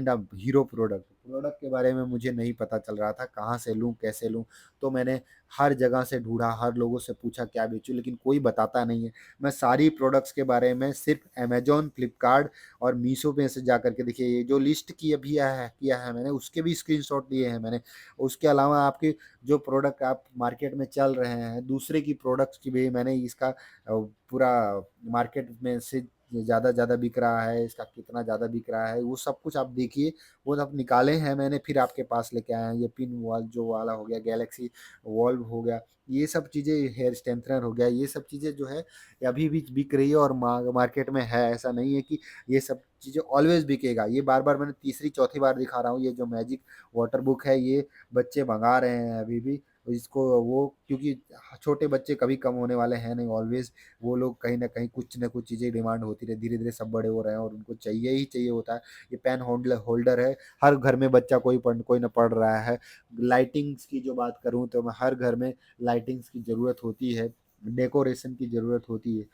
a hero product. Product के बारे में मुझे नहीं पता चल रहा था, कहाँ से लूँ, कैसे लूँ? तो मैंने हर जगह से ढूँढा, हर लोगों से पूछा क्या बेचूँ, लेकिन कोई बताता नहीं है। मैं सारी प्रोडक्ट्स के बारे में सिर्फ़ अमेज़न, फ्लिपकार्ट और मीशो पे से जा कर के, देखिए ये जो लिस्ट की अभी किया है मैंने, उसके भी स्क्रीनशॉट लिए हैं मैंने। उसके अलावा आपके जो प्रोडक्ट आप मार्केट में चल रहे हैं, दूसरे की प्रोडक्ट्स की भी मैंने इसका पूरा मार्केट में से ज़्यादा बिक रहा है, इसका कितना ज़्यादा बिक रहा है, वो सब कुछ आप देखिए। वो सब निकाले हैं मैंने, फिर आपके पास लेके आया हूँ। ये पिन वाल जो वाला हो गया, गैलेक्सी वॉल्व हो गया, ये सब चीज़ें, हेयर स्ट्रेंथनर हो गया, ये सब चीज़ें जो है ये अभी भी बिक रही है और मार्केट में है। ऐसा नहीं है कि ये सब चीज़ें ऑलवेज़ बिकेगा। ये बार-बार मैंने तीसरी चौथी बार दिखा रहा हूँ, ये जो मैजिक वाटर बुक है, ये बच्चे मँगा रहे हैं अभी भी। इसको वो, क्योंकि छोटे बच्चे कभी कम होने वाले हैं नहीं, ऑलवेज़ वो लोग कहीं न कहीं कुछ न कुछ चीज़ें डिमांड होती रही, धीरे-धीरे सब बड़े हो रहे हैं और उनको चाहिए ही चाहिए होता है। ये पेन होल्डर है, हर घर में बच्चा कोई ना पढ़ रहा है। लाइटिंग्स की जो बात करूँ, तो मैं हर घर में लाइटिंग्स की ज़रूरत होती है, डेकोरेशन की ज़रूरत होती है।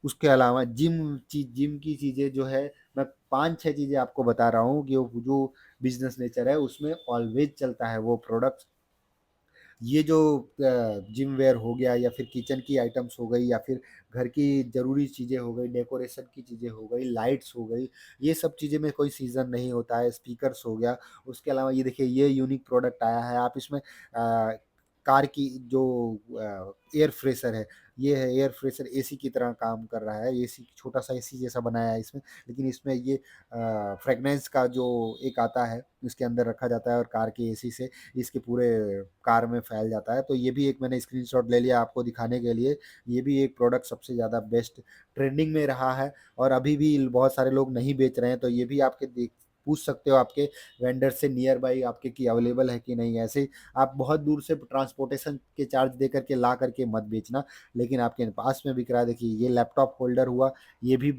उसके अलावा जिम की चीज़ें जो है, मैं 5-6 चीज़ें आपको बता रहा हूँ कि वो जो बिज़नेस नेचर है उसमें ऑलवेज़ चलता है वो प्रोडक्ट्स। ये जो जिम वेयर हो गया, या फिर किचन की आइटम्स हो गई, या फिर घर की ज़रूरी चीज़ें हो गई, डेकोरेशन की चीज़ें हो गई, लाइट्स हो गई, ये सब चीज़ें में कोई सीज़न नहीं होता है, स्पीकर्स हो गया। उसके अलावा ये देखिए ये यूनिक प्रोडक्ट आया है, आप इसमें कार की जो एयर फ्रेशर है, ये है एयर फ्रेशर, एसी की तरह काम कर रहा है, एसी छोटा-सा एसी जैसा बनाया है इसमें, लेकिन इसमें ये फ्रेगनेंस का जो एक आता है, इसके अंदर रखा जाता है और कार की एसी से इसके पूरे कार में फैल जाता है। तो ये भी एक मैंने स्क्रीनशॉट ले लिया आपको दिखाने के लिए। ये भी एक प्रोडक्ट सबसे ज़्यादा बेस्ट ट्रेंडिंग में रहा है और अभी भी बहुत सारे लोग नहीं बेच रहे हैं, तो ये भी आपके पूछ सकते हो आपके वेंडर से नियर बाई आपके कि अवेलेबल है कि नहीं। ऐसे आप बहुत दूर से ट्रांसपोर्टेशन के चार्ज दे करके ला करके मत बेचना, लेकिन आपके पास में बिक रहा है। देखिए ये लैपटॉप होल्डर हुआ, ये भी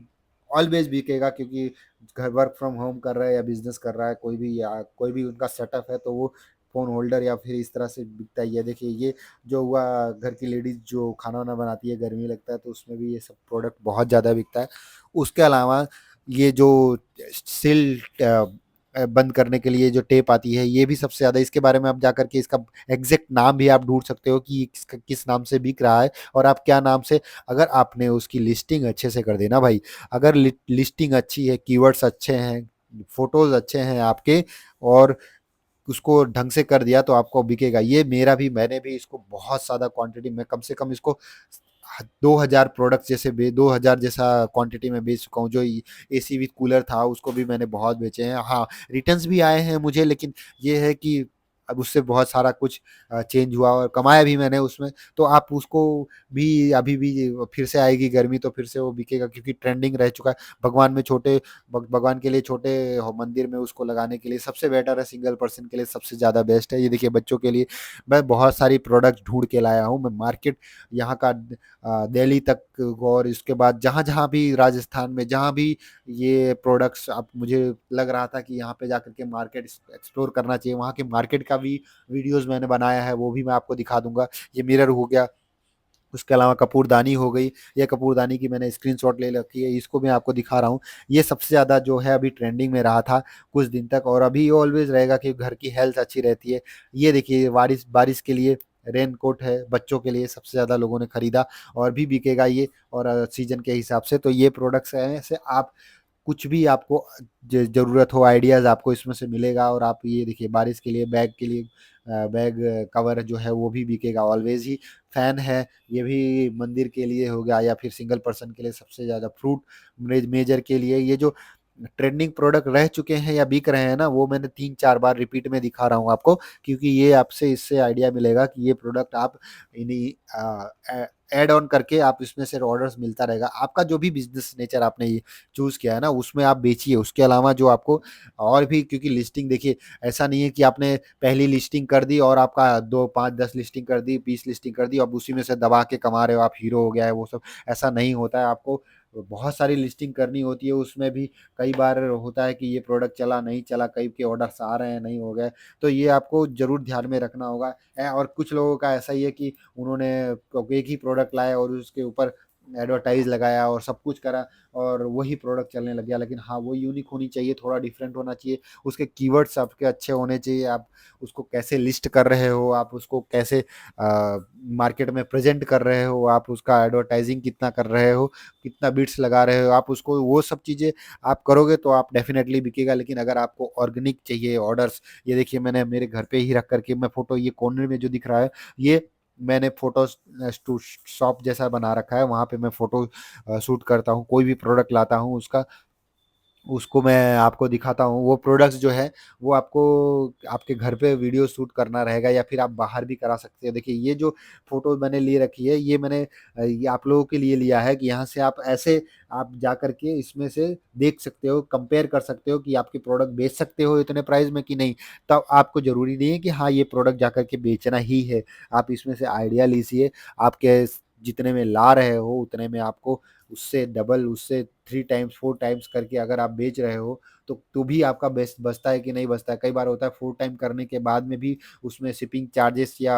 ऑलवेज बिकेगा, क्योंकि घर वर्क फ्रॉम होम कर रहा है या बिजनेस कर रहा है कोई भी, या कोई भी उनका सेटअप है, तो वो फ़ोन होल्डर या फिर इस तरह से बिकता ही है। देखिए ये जो हुआ, घर की लेडीज़ जो खाना वाना बनाती है, गर्मी लगता है तो उसमें भी ये सब प्रोडक्ट बहुत ज़्यादा बिकता है। उसके अलावा ये जो सिल बंद करने के लिए जो टेप आती है, ये भी सबसे ज़्यादा, इसके बारे में आप जाकर के इसका एग्जैक्ट नाम भी आप ढूंढ सकते हो कि ये किस नाम से बिक रहा है और आप क्या नाम से, अगर आपने उसकी लिस्टिंग अच्छे से कर देना भाई, अगर लिस्टिंग अच्छी है, कीवर्ड्स अच्छे हैं, फोटोज अच्छे हैं आपके, और उसको ढंग से कर दिया तो आपको बिकेगा। ये मेरा भी, मैंने भी इसको बहुत ज़्यादा क्वांटिटी में, कम से कम इसको 2000 प्रोडक्ट जैसे 2000 जैसा क्वांटिटी में बेच चुका हूँ। जो एसी विद कूलर था उसको भी मैंने बहुत बेचे हैं। हाँ, रिटर्न्स भी आए हैं मुझे, लेकिन ये है कि अब उससे बहुत सारा कुछ चेंज हुआ और कमाया भी मैंने उसमें। तो आप उसको भी, अभी भी फिर से आएगी गर्मी तो फिर से वो बिकेगा, क्योंकि ट्रेंडिंग रह चुका है। भगवान में छोटे भगवान के लिए छोटे मंदिर में उसको लगाने के लिए सबसे बेटर है, सिंगल पर्सन के लिए सबसे ज़्यादा बेस्ट है। ये देखिए बच्चों के लिए मैं बहुत सारी प्रोडक्ट ढूंढ के लाया हूँ। मैं मार्केट यहाँ का दिल्ली तक, और इसके बाद जहाँ-जहाँ भी राजस्थान में जहाँ भी ये प्रोडक्ट्स अब मुझे लग रहा था कि यहाँ पे जाकर के मार्केट एक्सप्लोर करना चाहिए, वहाँ के मार्केट का भी वीडियोज़ मैंने बनाया है, वो भी मैं आपको दिखा दूँगा। ये मिरर हो गया, उसके अलावा कपूरदानी हो गई, ये कपूरदानी की मैंने स्क्रीनशॉट ले रखी है, इसको मैं आपको दिखा रहा हूँ। ये सबसे ज़्यादा जो है अभी ट्रेंडिंग में रहा था कुछ दिन तक, और अभी ये ऑलवेज़ रहेगा कि घर की हेल्थ अच्छी रहती है। ये देखिए बारिश बारिश के लिए रेनकोट है, बच्चों के लिए सबसे ज़्यादा लोगों ने खरीदा और भी बिकेगा ये, और सीज़न के हिसाब से। तो ये प्रोडक्ट्स हैं, ऐसे आप कुछ भी आपको ज़रूरत हो, आइडियाज़ आपको इसमें से मिलेगा। और आप ये देखिए बारिश के लिए बैग के लिए बैग कवर जो है वो भी बिकेगा ऑलवेज़ ही। फ़ैन है, ये भी मंदिर के लिए हो गया या फिर सिंगल पर्सन के लिए सबसे ज़्यादा। फ्रूट मेजर के लिए ये जो ट्रेंडिंग प्रोडक्ट रह चुके हैं या बिक रहे हैं ना, वो मैंने 3-4 बार रिपीट में दिखा रहा हूँ आपको, क्योंकि ये आपसे इससे आइडिया मिलेगा कि ये प्रोडक्ट आप इन्हीं ऐड ऑन करके आप इसमें से ऑर्डर्स मिलता रहेगा। आपका जो भी बिज़नेस नेचर आपने ये चूज़ किया है ना, उसमें आप बेचिए। उसके अलावा जो आपको और भी, क्योंकि लिस्टिंग देखिए, ऐसा नहीं है कि आपने पहली लिस्टिंग कर दी और आपका 2, 5, 10 लिस्टिंग कर दी, 20 लिस्टिंग कर दी, अब उसी में से दबा के कमा रहे हो, आप हीरो हो गया है वो सब, ऐसा नहीं होता है। आपको बहुत सारी लिस्टिंग करनी होती है, उसमें भी कई बार होता है कि ये प्रोडक्ट चला, नहीं चला, कई के ऑर्डर्स आ रहे हैं, नहीं हो गए, तो ये आपको ज़रूर ध्यान में रखना होगा। और कुछ लोगों का ऐसा ही है कि उन्होंने एक ही प्रोडक्ट लाया और उसके ऊपर एडवर्टाइज़ लगाया और सब कुछ करा और वही प्रोडक्ट चलने लग गया। लेकिन हाँ, वो यूनिक होनी चाहिए, थोड़ा डिफरेंट होना चाहिए, उसके कीवर्ड्स आपके अच्छे होने चाहिए, आप उसको कैसे लिस्ट कर रहे हो, आप उसको कैसे मार्केट में प्रेज़ेंट कर रहे हो, आप उसका एडवर्टाइज़िंग कितना कर रहे हो, कितना बिट्स लगा रहे हो, आप उसको, वो सब चीज़ें आप करोगे तो आप डेफ़िनेटली बिकेगा। लेकिन अगर आपको ऑर्गेनिक चाहिए ऑर्डर्स, ये देखिए मैंने मेरे घर पे ही रख कर के मैं फ़ोटो, ये कोने में जो दिख रहा है, ये मैंने फ़ोटोज़ स्टू शॉप जैसा बना रखा है, वहाँ पे मैं फ़ोटो शूट करता हूँ, कोई भी प्रोडक्ट लाता हूँ उसका, उसको मैं आपको दिखाता हूँ। वो प्रोडक्ट्स जो है, वो आपको आपके घर पे वीडियो शूट करना रहेगा या फिर आप बाहर भी करा सकते हो। देखिए ये जो फ़ोटो मैंने ले रखी है, ये मैंने ये आप लोगों के लिए लिया है कि यहाँ से आप ऐसे आप जा कर के इसमें से देख सकते हो, कंपेयर कर सकते हो कि आपके प्रोडक्ट बेच सकते हो इतने प्राइस में कि नहीं। तब आपको ज़रूरी नहीं है कि हाँ, ये प्रोडक्ट जा कर के बेचना ही है। आप इसमें से आइडिया लीजिए, आपके जितने में ला रहे हो उतने में आपको उससे डबल, उससे 3 टाइम्स 4 टाइम्स करके अगर आप बेच रहे हो, तो भी आपका बेस्ट बचता है कि नहीं बचता है। कई बार होता है 4 टाइम करने के बाद में भी उसमें शिपिंग चार्जेस या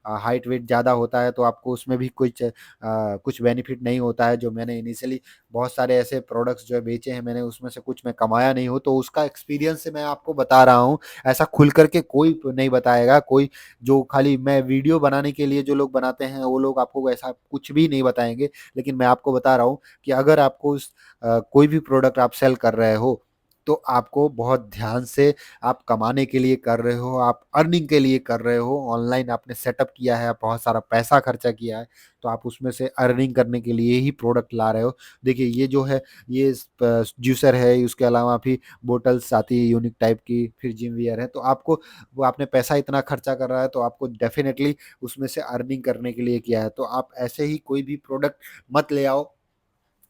हाइट वेट ज़्यादा होता है, तो आपको उसमें भी कुछ बेनिफिट नहीं होता है। जो मैंने इनिशियली बहुत सारे ऐसे प्रोडक्ट्स जो है बेचे हैं मैंने, उसमें से कुछ मैं कमाया नहीं हूँ, तो उसका एक्सपीरियंस से मैं आपको बता रहा हूँ। ऐसा खुल कर के कोई नहीं बताएगा, कोई जो खाली मैं वीडियो बनाने के लिए जो लोग बनाते हैं, वो लोग आपको ऐसा कुछ भी नहीं बताएँगे। लेकिन मैं आपको बता रहा हूँ कि अगर आपको कोई भी प्रोडक्ट आप सेल कर रहे हो, तो आपको बहुत ध्यान से, आप कमाने के लिए कर रहे हो, आप अर्निंग के लिए कर रहे हो, ऑनलाइन आपने सेटअप किया है, बहुत सारा पैसा खर्चा किया है, तो आप उसमें से अर्निंग करने के लिए ही प्रोडक्ट ला रहे हो। देखिए ये जो है, ये जूसर है, उसके अलावा भी बोटल्स आती है यूनिक टाइप की, फिर जिम वियर है, तो आपको, वो आपने पैसा इतना खर्चा कर रहा है, तो आपको डेफ़िनेटली उसमें से अर्निंग करने के लिए किया है। तो आप ऐसे ही कोई भी प्रोडक्ट मत ले आओ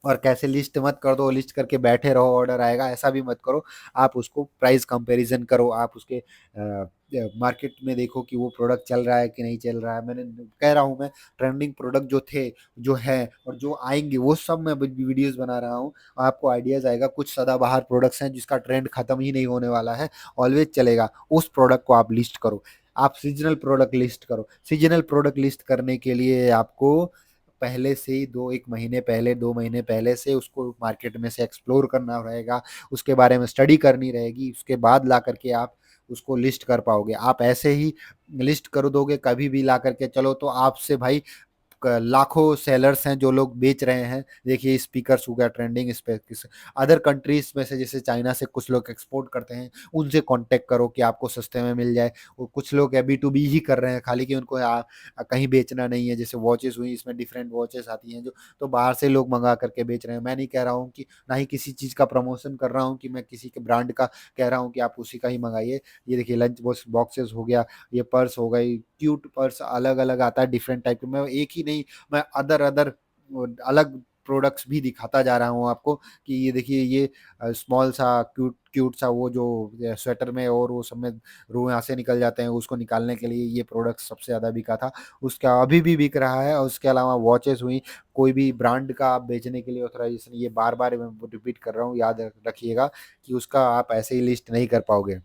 और कैसे लिस्ट मत कर दो, लिस्ट करके बैठे रहो ऑर्डर आएगा, ऐसा भी मत करो। आप उसको प्राइस कंपैरिजन करो, आप उसके मार्केट में देखो कि वो प्रोडक्ट चल रहा है कि नहीं चल रहा है। मैंने कह रहा हूँ मैं, ट्रेंडिंग प्रोडक्ट जो थे, जो है और जो आएंगे वो सब मैं वीडियोस बना रहा हूँ। आपको आइडियाज आएगा। कुछ सदाबहार प्रोडक्ट्स हैं जिसका ट्रेंड खत्म ही नहीं होने वाला है, ऑलवेज चलेगा, उस प्रोडक्ट को आप लिस्ट करो। आप सीजनल प्रोडक्ट लिस्ट करो। सीजनल प्रोडक्ट लिस्ट करने के लिए आपको पहले से ही 1 महीने पहले, 2 महीने पहले से उसको मार्केट में से एक्सप्लोर करना रहेगा, उसके बारे में स्टडी करनी रहेगी, उसके बाद ला करके आप उसको लिस्ट कर पाओगे। आप ऐसे ही लिस्ट कर दोगे कभी भी ला करके चलो, तो आपसे भाई लाखों सेलर्स हैं जो लोग बेच रहे हैं। देखिए स्पीकर्स हो गया ट्रेंडिंग, अदर कंट्रीज में से, जैसे चाइना से कुछ लोग एक्सपोर्ट करते हैं, उनसे कांटेक्ट करो कि आपको सस्ते में मिल जाए। और कुछ लोग B2B ही कर रहे हैं खाली, कि उनको कहीं बेचना नहीं है। जैसे वॉचेस हुई, इसमें डिफरेंट वॉचेस आती हैं जो, तो बाहर से लोग मंगा करके बेच रहे हैं। मैं नहीं कह रहा हूँ कि, ना ही किसी चीज़ का प्रमोशन कर रहा हूँ कि मैं किसी के ब्रांड का कह रहा हूँ कि आप उसी का ही मंगाइए। ये देखिए लंच बॉक्सेस हो गया, ये पर्स हो गई, क्यूट पर्स अलग अलग आता है डिफरेंट टाइप के। मैं एक ही नहीं, मैं अदर अदर अलग प्रोडक्ट्स भी दिखाता जा रहा हूँ आपको, कि ये देखिए ये स्मॉल सा क्यूट क्यूट सा वो जो स्वेटर में और वो सब में रुएं से निकल जाते हैं, उसको निकालने के लिए ये प्रोडक्ट सबसे ज़्यादा बिका था। उसका अभी भी बिक रहा है। और उसके अलावा वॉचेस हुई, कोई भी ब्रांड का आप बेचने के लिए ऑथराइजेशन, ये बार बार मैं रिपीट कर रहा हूँ, याद रखिएगा कि उसका आप ऐसे ही लिस्ट नहीं कर पाओगे।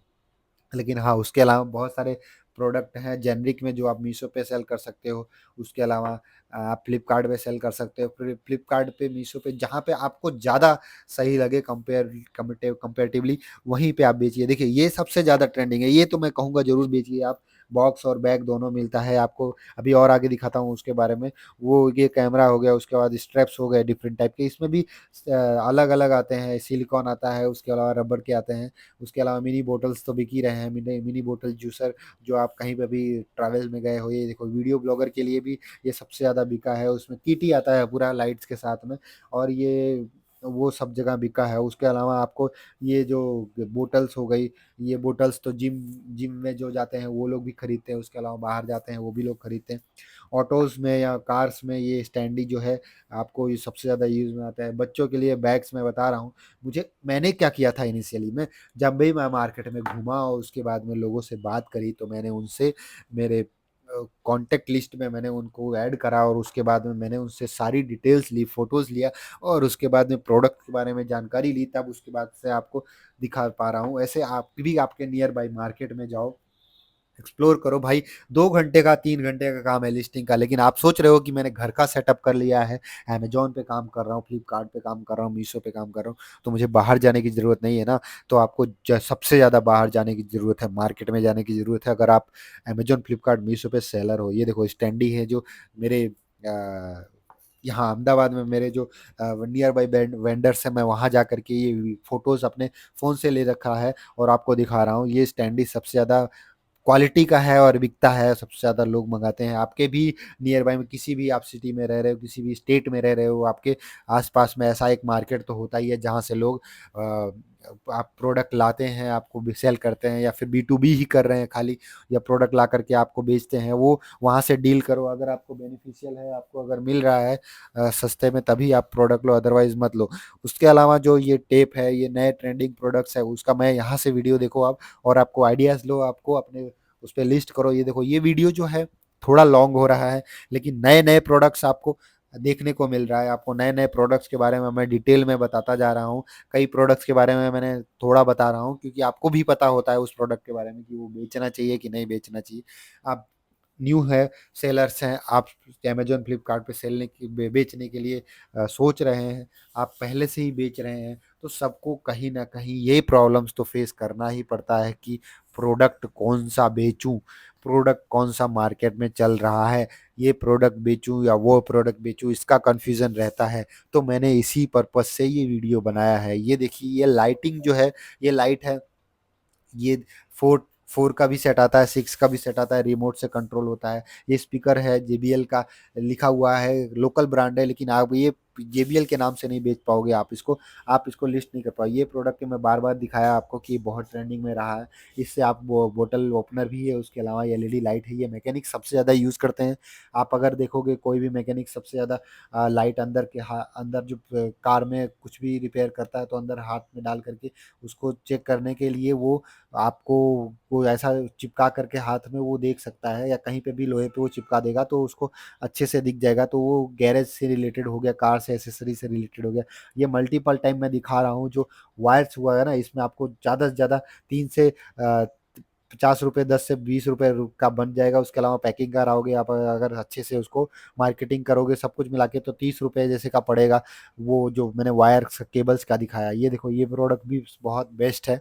लेकिन हाँ, उसके अलावा बहुत सारे प्रोडक्ट हैं जेनरिक में जो आप मीशो पे सेल कर सकते हो। उसके अलावा आप फ्लिपकार्ट पे सेल कर सकते हो। फ्लिपकार्ट पे, मीशो पे, जहाँ पे आपको ज़्यादा सही लगे कंपेरेटिवली, वहीं पे आप बेचिए। देखिए ये सबसे ज़्यादा ट्रेंडिंग है, ये तो मैं कहूँगा ज़रूर बेचिए आप। बॉक्स और बैग दोनों मिलता है आपको। अभी और आगे दिखाता हूँ उसके बारे में। वो ये कैमरा हो गया, उसके बाद स्ट्रैप्स हो गए डिफरेंट टाइप के, इसमें भी अलग अलग आते हैं। सिलिकॉन आता है, उसके अलावा रबर के आते हैं। उसके अलावा मिनी बोटल्स तो बिक ही रहे हैं, मिनी बोतल जूसर, जो आप कहीं पे भी ट्रैवल में गए हो, ये देखो वीडियो ब्लॉगर के लिए भी ये सबसे ज़्यादा बिका है। उसमें किट ही आता है पूरा लाइट्स के साथ में, और ये वो सब जगह बिका है। उसके अलावा आपको ये जो बोटल्स हो गई, ये बोटल्स तो जिम जिम में जो जाते हैं वो लोग भी खरीदते हैं। उसके अलावा बाहर जाते हैं वो भी लोग खरीदते हैं। ऑटोज़ में या कार्स में ये स्टैंडी जो है, आपको ये सबसे ज़्यादा यूज़ में आता है। बच्चों के लिए बैग्स मैं बता रहा हूँ। मैंने क्या किया था इनिशियली में, जब भी मैं मार्केट में घूमा और उसके बाद में लोगों से बात करी, तो मैंने उनसे मेरे कॉन्टैक्ट लिस्ट में मैंने उनको ऐड करा, और उसके बाद में मैंने उनसे सारी डिटेल्स ली, फ़ोटोज़ लिया, और उसके बाद में प्रोडक्ट के बारे में जानकारी ली, तब उसके बाद से आपको दिखा पा रहा हूँ। ऐसे आप भी आपके नियर बाय मार्केट में जाओ, एक्सप्लोर करो भाई। 2 घंटे का, 3 घंटे का काम है लिस्टिंग का, लेकिन आप सोच रहे हो कि मैंने घर का सेटअप कर लिया है, अमेज़न पे काम कर रहा हूँ, फ्लिपकार्ट पे काम कर रहा हूँ, मीशो पे काम कर रहा हूँ, तो मुझे बाहर जाने की ज़रूरत नहीं है ना। तो आपको सबसे ज़्यादा बाहर जाने की ज़रूरत है, मार्केट में जाने की ज़रूरत है, अगर आप अमेज़न, फ्लिपकार्ट, मीशो पे सेलर हो। ये देखो स्टैंडी है जो मेरे यहाँ अहमदाबाद में मेरे जो नियर बाई वेंडर्स हैं, मैं वहाँ जा करके ये फ़ोटोज़ अपने फ़ोन से ले रखा है और आपको दिखा रहा हूँ। ये स्टैंडी सबसे ज़्यादा क्वालिटी का है और बिकता है, सबसे ज़्यादा लोग मंगाते हैं। आपके भी नियर बाय में, किसी भी आप सिटी में रह रहे हो, किसी भी स्टेट में रह रहे हो, आपके आस-पास में ऐसा एक मार्केट तो होता ही है जहाँ से लोग आप प्रोडक्ट लाते हैं, आपको भी सेल करते हैं, या फिर B2B ही कर रहे हैं खाली, या प्रोडक्ट ला करके आपको बेचते हैं। वो वहाँ से डील करो, अगर आपको बेनिफिशियल है, आपको अगर मिल रहा है सस्ते में, तभी आप प्रोडक्ट लो, अदरवाइज़ मत लो। उसके अलावा जो ये टेप है, ये नए ट्रेंडिंग प्रोडक्ट्स है, उसका मैं यहाँ से वीडियो देखो आप, और आपको आइडियाज़ लो, आपको अपने उस पे लिस्ट करो। ये देखो ये वीडियो जो है थोड़ा लॉन्ग हो रहा है, लेकिन नए-नए प्रोडक्ट्स आपको देखने को मिल रहा है। आपको नए-नए प्रोडक्ट्स के बारे में मैं डिटेल में बताता जा रहा हूँ। कई प्रोडक्ट्स के बारे में मैंने थोड़ा बता रहा हूँ, क्योंकि आपको भी पता होता है उस प्रोडक्ट के बारे में कि वो बेचना चाहिए कि नहीं बेचना चाहिए। आप न्यू है, सेलर्स हैं, आप अमेज़न, फ्लिपकार्ट पे सेलने की बेचने के लिए सोच रहे हैं, आप पहले से ही बेच रहे हैं, तो सबको कहीं न कहीं ये प्रॉब्लम्स तो फेस करना ही पड़ता है कि प्रोडक्ट कौन-सा बेचूँ, प्रोडक्ट कौन-सा मार्केट में चल रहा है, ये प्रोडक्ट बेचूँ या वो प्रोडक्ट बेचूँ, इसका कन्फ्यूज़न रहता है। तो मैंने इसी पर्पज़ से ये वीडियो बनाया है। ये देखिए ये लाइटिंग जो है, ये लाइट है, ये 4 का भी सेट आता है, 6 का भी सेट आता है, रिमोट से कंट्रोल होता है। ये स्पीकर है JBL का, लिखा हुआ है, लोकल ब्रांड है, लेकिन आप ये JBL के नाम से नहीं बेच पाओगे आप इसको लिस्ट नहीं कर पाओगे। ये प्रोडक्ट मैं बार-बार दिखाया आपको कि बहुत ट्रेंडिंग में रहा है। इससे आप वो बोतल ओपनर भी है, उसके अलावा एलईडी लाइट है, ये मैकेनिक सबसे ज़्यादा यूज़ करते हैं। आप अगर देखोगे कोई भी मैकेनिक सबसे ज़्यादा लाइट अंदर जो कार में कुछ भी रिपेयर करता है तो अंदर हाथ में डाल करके उसको चेक करने के लिए वो आपको वो ऐसा चिपका करके हाथ में वो देख सकता है, या कहीं पे भी लोहे पे वो चिपका देगा तो उसको अच्छे से दिख जाएगा। तो वो गैरेज से रिलेटेड हो गया, कार से एक्सेसरी से रिलेटेड हो गया। ये मल्टीपल टाइम मैं दिखा रहा हूँ। जो वायर्स हुआ है ना, इसमें आपको ज़्यादा से ज़्यादा 3 से 50 रुपए, 10 से 20 रुपए का बन जाएगा। उसके अलावा पैकिंग कराओगे आप, अगर अच्छे से उसको मार्केटिंग करोगे सब कुछ मिला के, तो 30 रुपए जैसे का पड़ेगा। वो जो मैंने वायर्स केबल्स का दिखाया, ये देखो ये प्रोडक्ट भी बहुत बेस्ट है।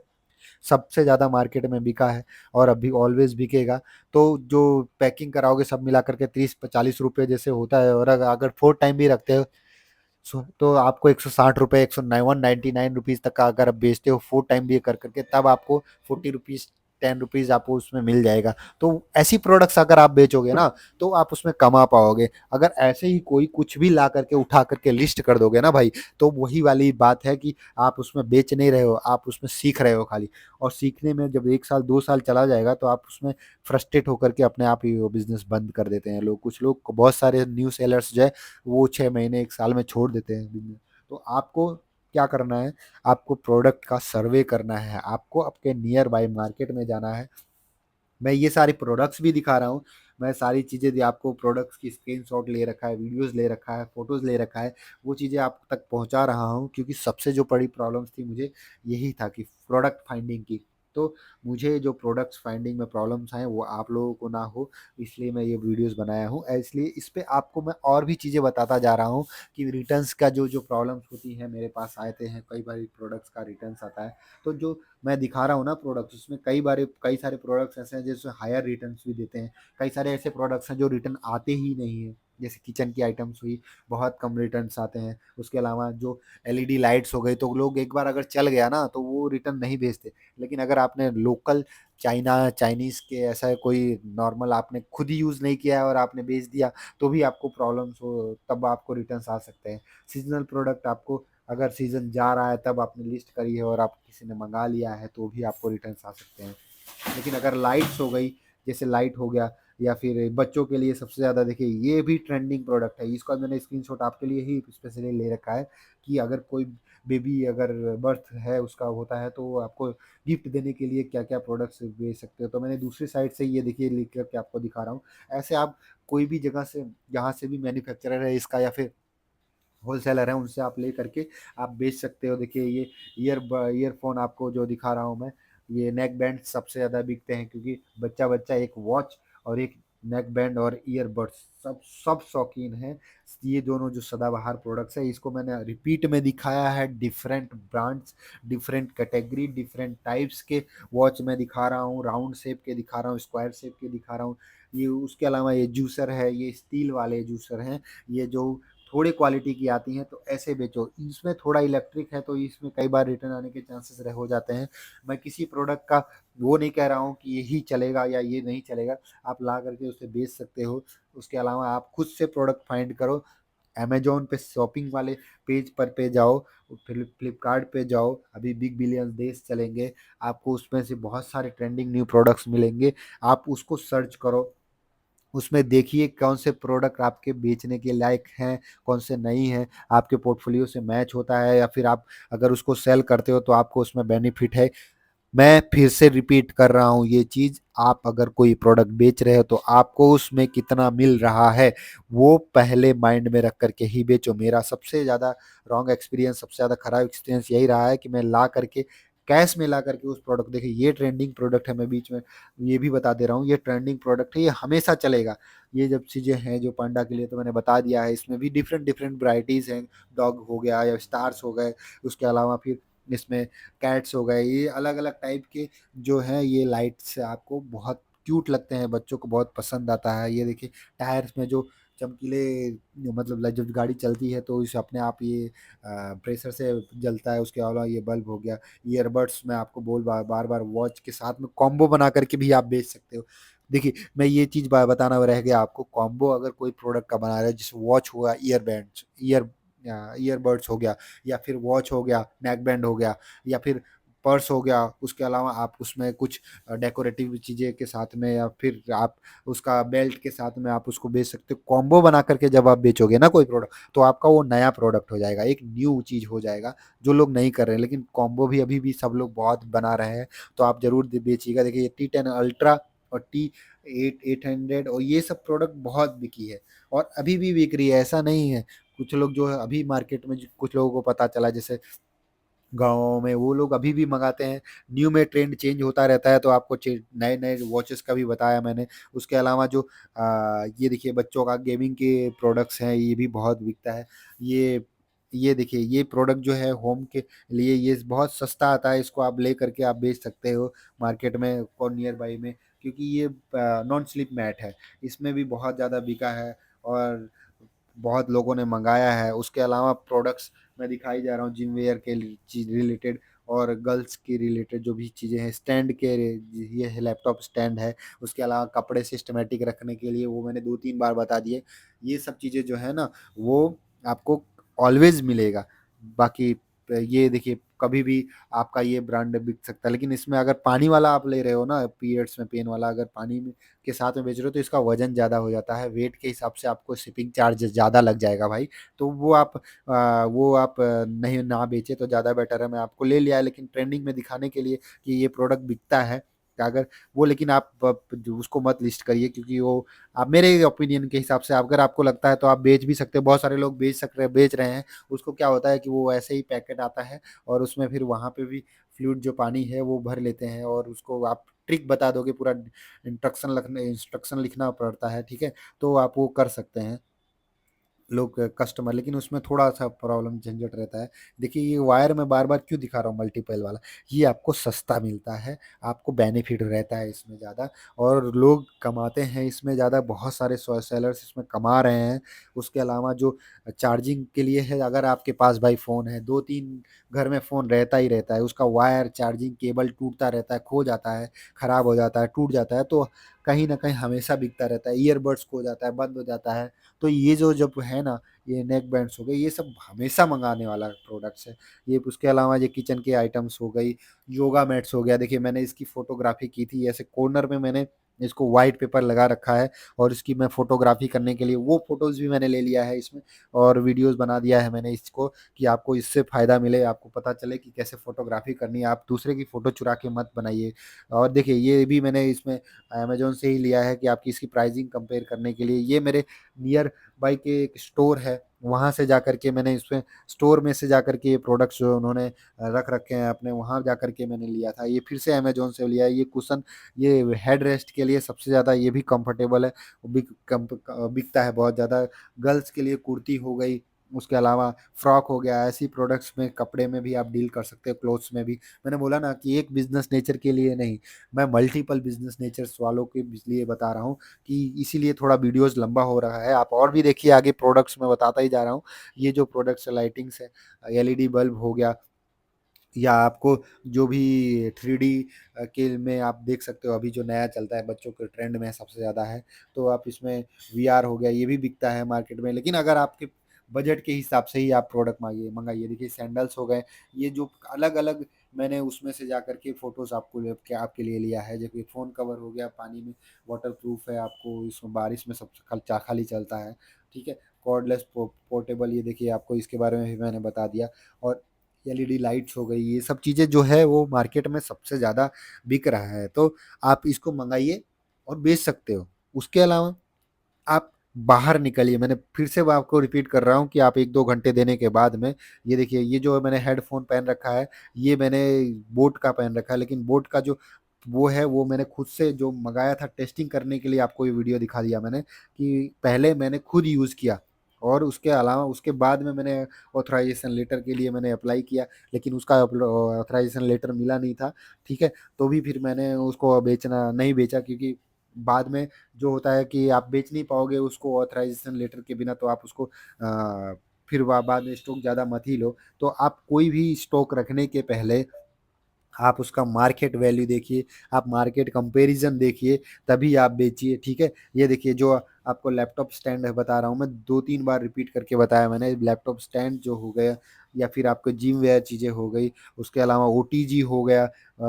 सबसे ज़्यादा मार्केट में बिका है और अभी ऑलवेज़ बिकेगा। तो जो पैकिंग कराओगे सब मिला कर के 30-40 रुपए जैसे होता है, और अगर 4 टाइम भी रखते हो तो आपको 160 रुपए, 199 रुपीज़ तक का अगर आप बेचते हो 4 टाइम भी कर करके, तब आपको 40 रुपीज़, 10 रुपीज़ आपको उसमें मिल जाएगा। तो ऐसी प्रोडक्ट्स अगर आप बेचोगे ना, तो आप उसमें कमा पाओगे। अगर ऐसे ही कोई कुछ भी ला करके उठा करके लिस्ट कर दोगे ना भाई, तो वही वाली बात है कि आप उसमें बेच नहीं रहे हो, आप उसमें सीख रहे हो खाली। और सीखने में जब 1 साल 2 साल चला जाएगा तो आप उसमें फ्रस्ट्रेट होकर के अपने आप ही वो बिज़नेस बंद कर देते हैं लोग। कुछ लोग, बहुत सारे न्यू सेलर्स जो है वो 6 महीने 1 साल में छोड़ देते हैं बिज़नेस। तो आपको क्या करना है, आपको प्रोडक्ट का सर्वे करना है, आपको आपके नियर बाय मार्केट में जाना है। मैं ये सारे प्रोडक्ट्स भी दिखा रहा हूँ, मैं सारी चीज़ें दी आपको, प्रोडक्ट्स की स्क्रीनशॉट ले रखा है, वीडियोज़ ले रखा है, फ़ोटोज़ ले रखा है, वो चीज़ें आप तक पहुँचा रहा हूँ, क्योंकि सबसे जो बड़ी प्रॉब्लम्स थी मुझे यही था कि प्रोडक्ट फाइंडिंग की। तो मुझे जो प्रोडक्ट्स फाइंडिंग में प्रॉब्लम्स आएँ वो आप लोगों को ना हो, इसलिए मैं ये वीडियोज़ बनाया हूँ। इसलिए इस पे आपको मैं और भी चीज़ें बताता जा रहा हूँ कि रिटर्न्स का जो प्रॉब्लम्स होती हैं, मेरे पास आते हैं कई बार प्रोडक्ट्स का रिटर्न्स आता है। तो जो मैं दिखा रहा हूँ ना प्रोडक्ट्स, उसमें कई सारे प्रोडक्ट्स ऐसे हैं जिसमें हायर रिटर्न्स भी देते हैं। कई सारे ऐसे प्रोडक्ट्स हैं जो रिटर्न आते ही नहीं हैं, जैसे किचन की आइटम्स हुई, बहुत कम रिटर्न्स आते हैं। उसके अलावा जो एलईडी लाइट्स हो गई, तो लोग एक बार अगर चल गया ना तो वो रिटर्न नहीं भेजते। लेकिन अगर आपने लोकल चाइनीज़ के ऐसा कोई नॉर्मल आपने खुद ही यूज़ नहीं किया है और आपने बेच दिया, तो भी आपको प्रॉब्लम्स हो, तब आपको रिटर्न्स आ सकते हैं। सीज़नल प्रोडक्ट आपको, अगर सीज़न जा रहा है तब आपने लिस्ट करी है और आप किसी ने मँगा लिया है, तो भी आपको रिटर्न्स आ सकते हैं। लेकिन अगर लाइट्स हो गई, जैसे लाइट हो गया, या फिर बच्चों के लिए सबसे ज़्यादा देखिए ये भी ट्रेंडिंग प्रोडक्ट है। इसका मैंने स्क्रीनशॉट आपके लिए ही स्पेशली ले रखा है कि अगर कोई बेबी अगर बर्थ है उसका होता है, तो आपको गिफ्ट देने के लिए क्या-क्या प्रोडक्ट्स बेच सकते हो। तो मैंने दूसरी साइड से ये देखिए लिख कर के आपको दिखा रहा हूँ। ऐसे आप कोई भी जगह से, जहाँ से भी मैन्युफैक्चरर है इसका या फिर होलसेलर हैं, उनसे आप ले करके आप बेच सकते हो। देखिए ये ईयरफ़ोन आपको जो दिखा रहा हूँ मैं, ये नेक बैंड सबसे ज़्यादा बिकते हैं, क्योंकि बच्चा-बच्चा एक वॉच और एक नेक बैंड और ईयरबड्स सब सब शौकीन हैं। ये दोनों जो सदाबहार प्रोडक्ट्स हैं, इसको मैंने रिपीट में दिखाया है, different brands, different category, different types के वॉच मैं दिखा रहा हूँ, राउंड शेप के दिखा रहा हूँ, स्क्वायर शेप के दिखा रहा हूँ। ये उसके अलावा ये जूसर है, ये स्टील वाले जूसर हैं, ये जो थोड़े क्वालिटी की आती हैं, तो ऐसे बेचो। इसमें थोड़ा इलेक्ट्रिक है तो इसमें कई बार रिटर्न आने के चांसेस रह हो जाते हैं। मैं किसी प्रोडक्ट का वो नहीं कह रहा हूँ कि यही चलेगा या ये नहीं चलेगा, आप ला करके उसे बेच सकते हो। उसके अलावा आप खुद से प्रोडक्ट फाइंड करो, अमेज़न पे शॉपिंग वाले पेज पर पे जाओ, फ्लिपकार्ट पे जाओ, अभी बिग बिलियन डेज़ चलेंगे, आपको उसमें से बहुत सारे ट्रेंडिंग न्यू प्रोडक्ट्स मिलेंगे, आप उसको सर्च करो। उसमें देखिए कौन से प्रोडक्ट आपके बेचने के लायक हैं, कौन से नहीं हैं, आपके पोर्टफोलियो से मैच होता है, या फिर आप अगर उसको सेल करते हो तो आपको उसमें बेनिफिट है। मैं फिर से रिपीट कर रहा हूँ ये चीज़, आप अगर कोई प्रोडक्ट बेच रहे हो तो आपको उसमें कितना मिल रहा है, वो पहले माइंड में रख कर के ही बेचो। मेरा सबसे ज़्यादा रॉन्ग एक्सपीरियंस, सबसे ज़्यादा खराब एक्सपीरियंस यही रहा है कि मैं ला करके कैश में ला करके उस प्रोडक्ट, देखिए ये ट्रेंडिंग प्रोडक्ट है, मैं बीच में ये भी बता दे रहा हूँ, ये ट्रेंडिंग प्रोडक्ट है, ये हमेशा चलेगा। ये जब चीज़ें हैं जो पांडा के लिए तो मैंने बता दिया है, इसमें भी डिफरेंट डिफरेंट वैराइटीज़ हैं, डॉग हो गया या स्टार्स हो गए, उसके अलावा फिर इसमें कैट्स हो गए, ये अलग-अलग टाइप के जो हैं, ये लाइट्स आपको बहुत क्यूट लगते हैं, बच्चों को बहुत पसंद आता है। ये देखिए टायर्स में जो चमकीले, मतलब जब गाड़ी चलती है तो इसे अपने आप ये प्रेशर से जलता है। उसके अलावा ये बल्ब हो गया, ईयरबड्स में आपको बार-बार वॉच के साथ में कॉम्बो बना करके भी आप बेच सकते हो। देखिए, मैं ये चीज़ बताना रह गया आपको, कॉम्बो अगर कोई प्रोडक्ट का बना रहा है, जैसे वॉच हुआ, ईयरबड्स, ईयरबड्स हो गया, या फिर वॉच हो गया, नेक बैंड हो गया, या फिर पर्स हो गया। उसके अलावा आप उसमें कुछ डेकोरेटिव चीज़ें के साथ में, या फिर आप उसका बेल्ट के साथ में आप उसको बेच सकते हो। कॉम्बो बना करके जब आप बेचोगे ना कोई प्रोडक्ट, तो आपका वो नया प्रोडक्ट हो जाएगा, एक न्यू चीज़ हो जाएगा, जो लोग नहीं कर रहे हैं। लेकिन कॉम्बो भी अभी भी सब लोग बहुत बना रहे हैं, तो आप ज़रूर बेचिएगा। देखिए ये T10 अल्ट्रा और T800 और ये सब प्रोडक्ट बहुत बिकी है, और अभी भी बिक रही है, ऐसा नहीं है। कुछ लोग जो है अभी मार्केट में, कुछ लोगों को पता चला, जैसे गाँव में, वो लोग अभी भी मँगाते हैं। न्यू में ट्रेंड चेंज होता रहता है, तो आपको चे नए-नए वॉचेस का भी बताया मैंने। उसके अलावा जो ये देखिए बच्चों का गेमिंग के प्रोडक्ट्स हैं, ये भी बहुत बिकता है। ये देखिए, ये प्रोडक्ट जो है होम के लिए, ये बहुत सस्ता आता है, इसको आप ले करके आप बेच सकते हो मार्केट में और नियर बाय में, क्योंकि ये नॉन स्लिप मैट है। इसमें भी बहुत ज़्यादा बिका है, और बहुत लोगों ने मँगाया है। उसके अलावा प्रोडक्ट्स मैं दिखाई जा रहा हूँ जिम वियर के चीज़ रिलेटेड, और गर्ल्स के रिलेटेड जो भी चीज़ें हैं, स्टैंड के ये है, लैपटॉप स्टैंड है। उसके अलावा कपड़े सिस्टमैटिक रखने के लिए, वो मैंने 2-3 बार बता दिए। ये सब चीज़ें जो है ना, वो आपको ऑलवेज़ मिलेगा। बाकी ये देखिए, कभी भी आपका ये ब्रांड बिक सकता है, लेकिन इसमें अगर पानी वाला आप ले रहे हो ना, पीरियड्स में पेन वाला, अगर पानी में के साथ में बेच रहे हो, तो इसका वज़न ज़्यादा हो जाता है। वेट के हिसाब से आपको शिपिंग चार्ज ज़्यादा लग जाएगा भाई। तो वो आप नहीं ना बेचें तो ज़्यादा बेटर है। मैं आपको ले लिया है, लेकिन ट्रेंडिंग में दिखाने के लिए कि ये प्रोडक्ट बिकता है, अगर वो, लेकिन आप जो उसको मत लिस्ट करिए, क्योंकि वो आप मेरे ओपिनियन के हिसाब से, अगर आपको लगता है तो आप बेच भी सकते हो। बहुत सारे लोग बेच रहे हैं। उसको क्या होता है कि वो ऐसे ही पैकेट आता है, और उसमें फिर वहाँ पे भी फ्लूइड जो पानी है वो भर लेते हैं, और उसको आप ट्रिक बता दोगे, पूरा इंस्ट्रक्शन लिखना पड़ता है, ठीक है? तो आप वो कर सकते हैं लोग, कस्टमर, लेकिन उसमें थोड़ा-सा प्रॉब्लम झंझट रहता है। देखिए ये वायर मैं बार-बार क्यों दिखा रहा हूँ मल्टीपल वाला, ये आपको सस्ता मिलता है, आपको बेनिफिट रहता है इसमें ज़्यादा, और लोग कमाते हैं इसमें ज़्यादा, बहुत सारे सेलर्स इसमें कमा रहे हैं। उसके अलावा जो चार्जिंग के लिए है, अगर आपके पास भाई फ़ोन है, 2-3 घर में फ़ोन रहता ही रहता है, उसका वायर, चार्जिंग केबल टूटता रहता है, खो जाता है, खराब हो जाता है, टूट जाता है, तो कहीं न कहीं हमेशा बिकता रहता है। ईयरबड्स खो जाता है, बंद हो जाता है। तो ये जो जब है ना, ये नेक बैंड्स हो गए, ये सब हमेशा मँगाने वाला प्रोडक्ट्स है। ये उसके अलावा ये किचन के आइटम्स हो गई, योगा मैट्स हो गया। देखिए मैंने इसकी फ़ोटोग्राफ़ी की थी, ऐसे कॉर्नर में मैंने इसको व्हाइट पेपर लगा रखा है, और इसकी मैं फ़ोटोग्राफ़ी करने के लिए वो फ़ोटोज़ भी मैंने ले लिया है इसमें, और वीडियोज़ बना दिया है मैंने इसको, कि आपको इससे फ़ायदा मिले, आपको पता चले कि कैसे फ़ोटोग्राफ़ी करनी है। आप दूसरे की फ़ोटो चुरा के मत बनाइए। और देखिए ये भी मैंने इसमें अमेज़न से ही लिया है, कि आपकी इसकी प्राइसिंग कंपेयर करने के लिए। ये मेरे नियर बाई के एक स्टोर है, वहाँ से जाकर के मैंने इसमें, स्टोर में से जाकर के ये प्रोडक्ट्स जो उन्होंने रख रखे हैं अपने, वहाँ जाकर के मैंने लिया था। ये फिर से अमेज़न से लिया है। ये कुशन, ये हेड रेस्ट के लिए सबसे ज़्यादा ये भी कंफर्टेबल है, बिकता है बहुत ज़्यादा। गर्ल्स के लिए कुर्ती हो गई, उसके अलावा फ्रॉक हो गया, ऐसी प्रोडक्ट्स में, कपड़े में भी आप डील कर सकते हो, क्लोथ्स में भी। मैंने बोला ना कि एक बिज़नेस नेचर के लिए नहीं, मैं मल्टीपल बिज़नेस नेचर्स वालों के लिए बता रहा हूँ, कि इसीलिए थोड़ा वीडियोज़ लंबा हो रहा है। आप और भी देखिए आगे, प्रोडक्ट्स मैं बताता ही जा रहा हूँ। ये जो प्रोडक्ट्स लाइटिंग्स है, एलईडी बल्ब हो गया, या आपको जो भी 3D के में आप देख सकते हो, अभी जो नया चलता है, बच्चों के ट्रेंड में सबसे ज़्यादा है, तो आप इसमें वीआर हो गया, ये भी बिकता है मार्केट में। लेकिन अगर आपके बजट के हिसाब से ही आप प्रोडक्ट मँगाइए। देखिए सैंडल्स हो गए, ये जो अलग-अलग, मैंने उसमें से जाकर के फ़ोटोज़ आपके लिए लिया है। जैसे फ़ोन कवर हो गया, पानी में वाटरप्रूफ है, आपको इसमें बारिश में सब खाली चलता है, ठीक है? कॉर्डलेस पोर्टेबल, ये देखिए आपको इसके बारे में भी मैंने बता दिया। और एलईडी लाइट्स हो गई, ये सब चीज़ें जो है वो मार्केट में सबसे ज़्यादा बिक रहा है, तो आप इसको मँगाइए और बेच सकते हो। उसके अलावा आप बाहर निकलिए, मैंने फिर से मैं आपको रिपीट कर रहा हूँ, कि आप 1-2 घंटे देने के बाद में, ये देखिए, ये जो मैंने हेडफ़ोन पहन रखा है, ये मैंने बोट का पहन रखा है, लेकिन बोट का जो वो है, वो मैंने खुद से जो मँगाया था टेस्टिंग करने के लिए, आपको ये वीडियो दिखा दिया मैंने, कि पहले मैंने खुद यूज़ किया, और उसके अलावा उसके बाद में मैंने ऑथराइज़ेशन लेटर के लिए मैंने अप्लाई किया, लेकिन उसका ऑथराइज़ेशन लेटर मिला नहीं था, ठीक है? तो भी फिर मैंने उसको बेचना नहीं बेचा, क्योंकि बाद में जो होता है कि आप बेच नहीं पाओगे उसको ऑथराइज़ेशन लेटर के बिना, तो आप उसको फिर बाद में स्टॉक ज़्यादा मत ही लो। तो आप कोई भी स्टॉक रखने के पहले आप उसका मार्केट वैल्यू देखिए, आप मार्केट कंपैरिज़न देखिए, तभी आप बेचिए, ठीक है? ये देखिए, जो आपको लैपटॉप स्टैंड है बता रहा हूँ मैं, 2-3 बार रिपीट करके बताया मैंने। लैपटॉप स्टैंड जो हो गया या फिर आपको जिम वेयर चीज़ें हो गई, उसके अलावा ओटीजी हो गया,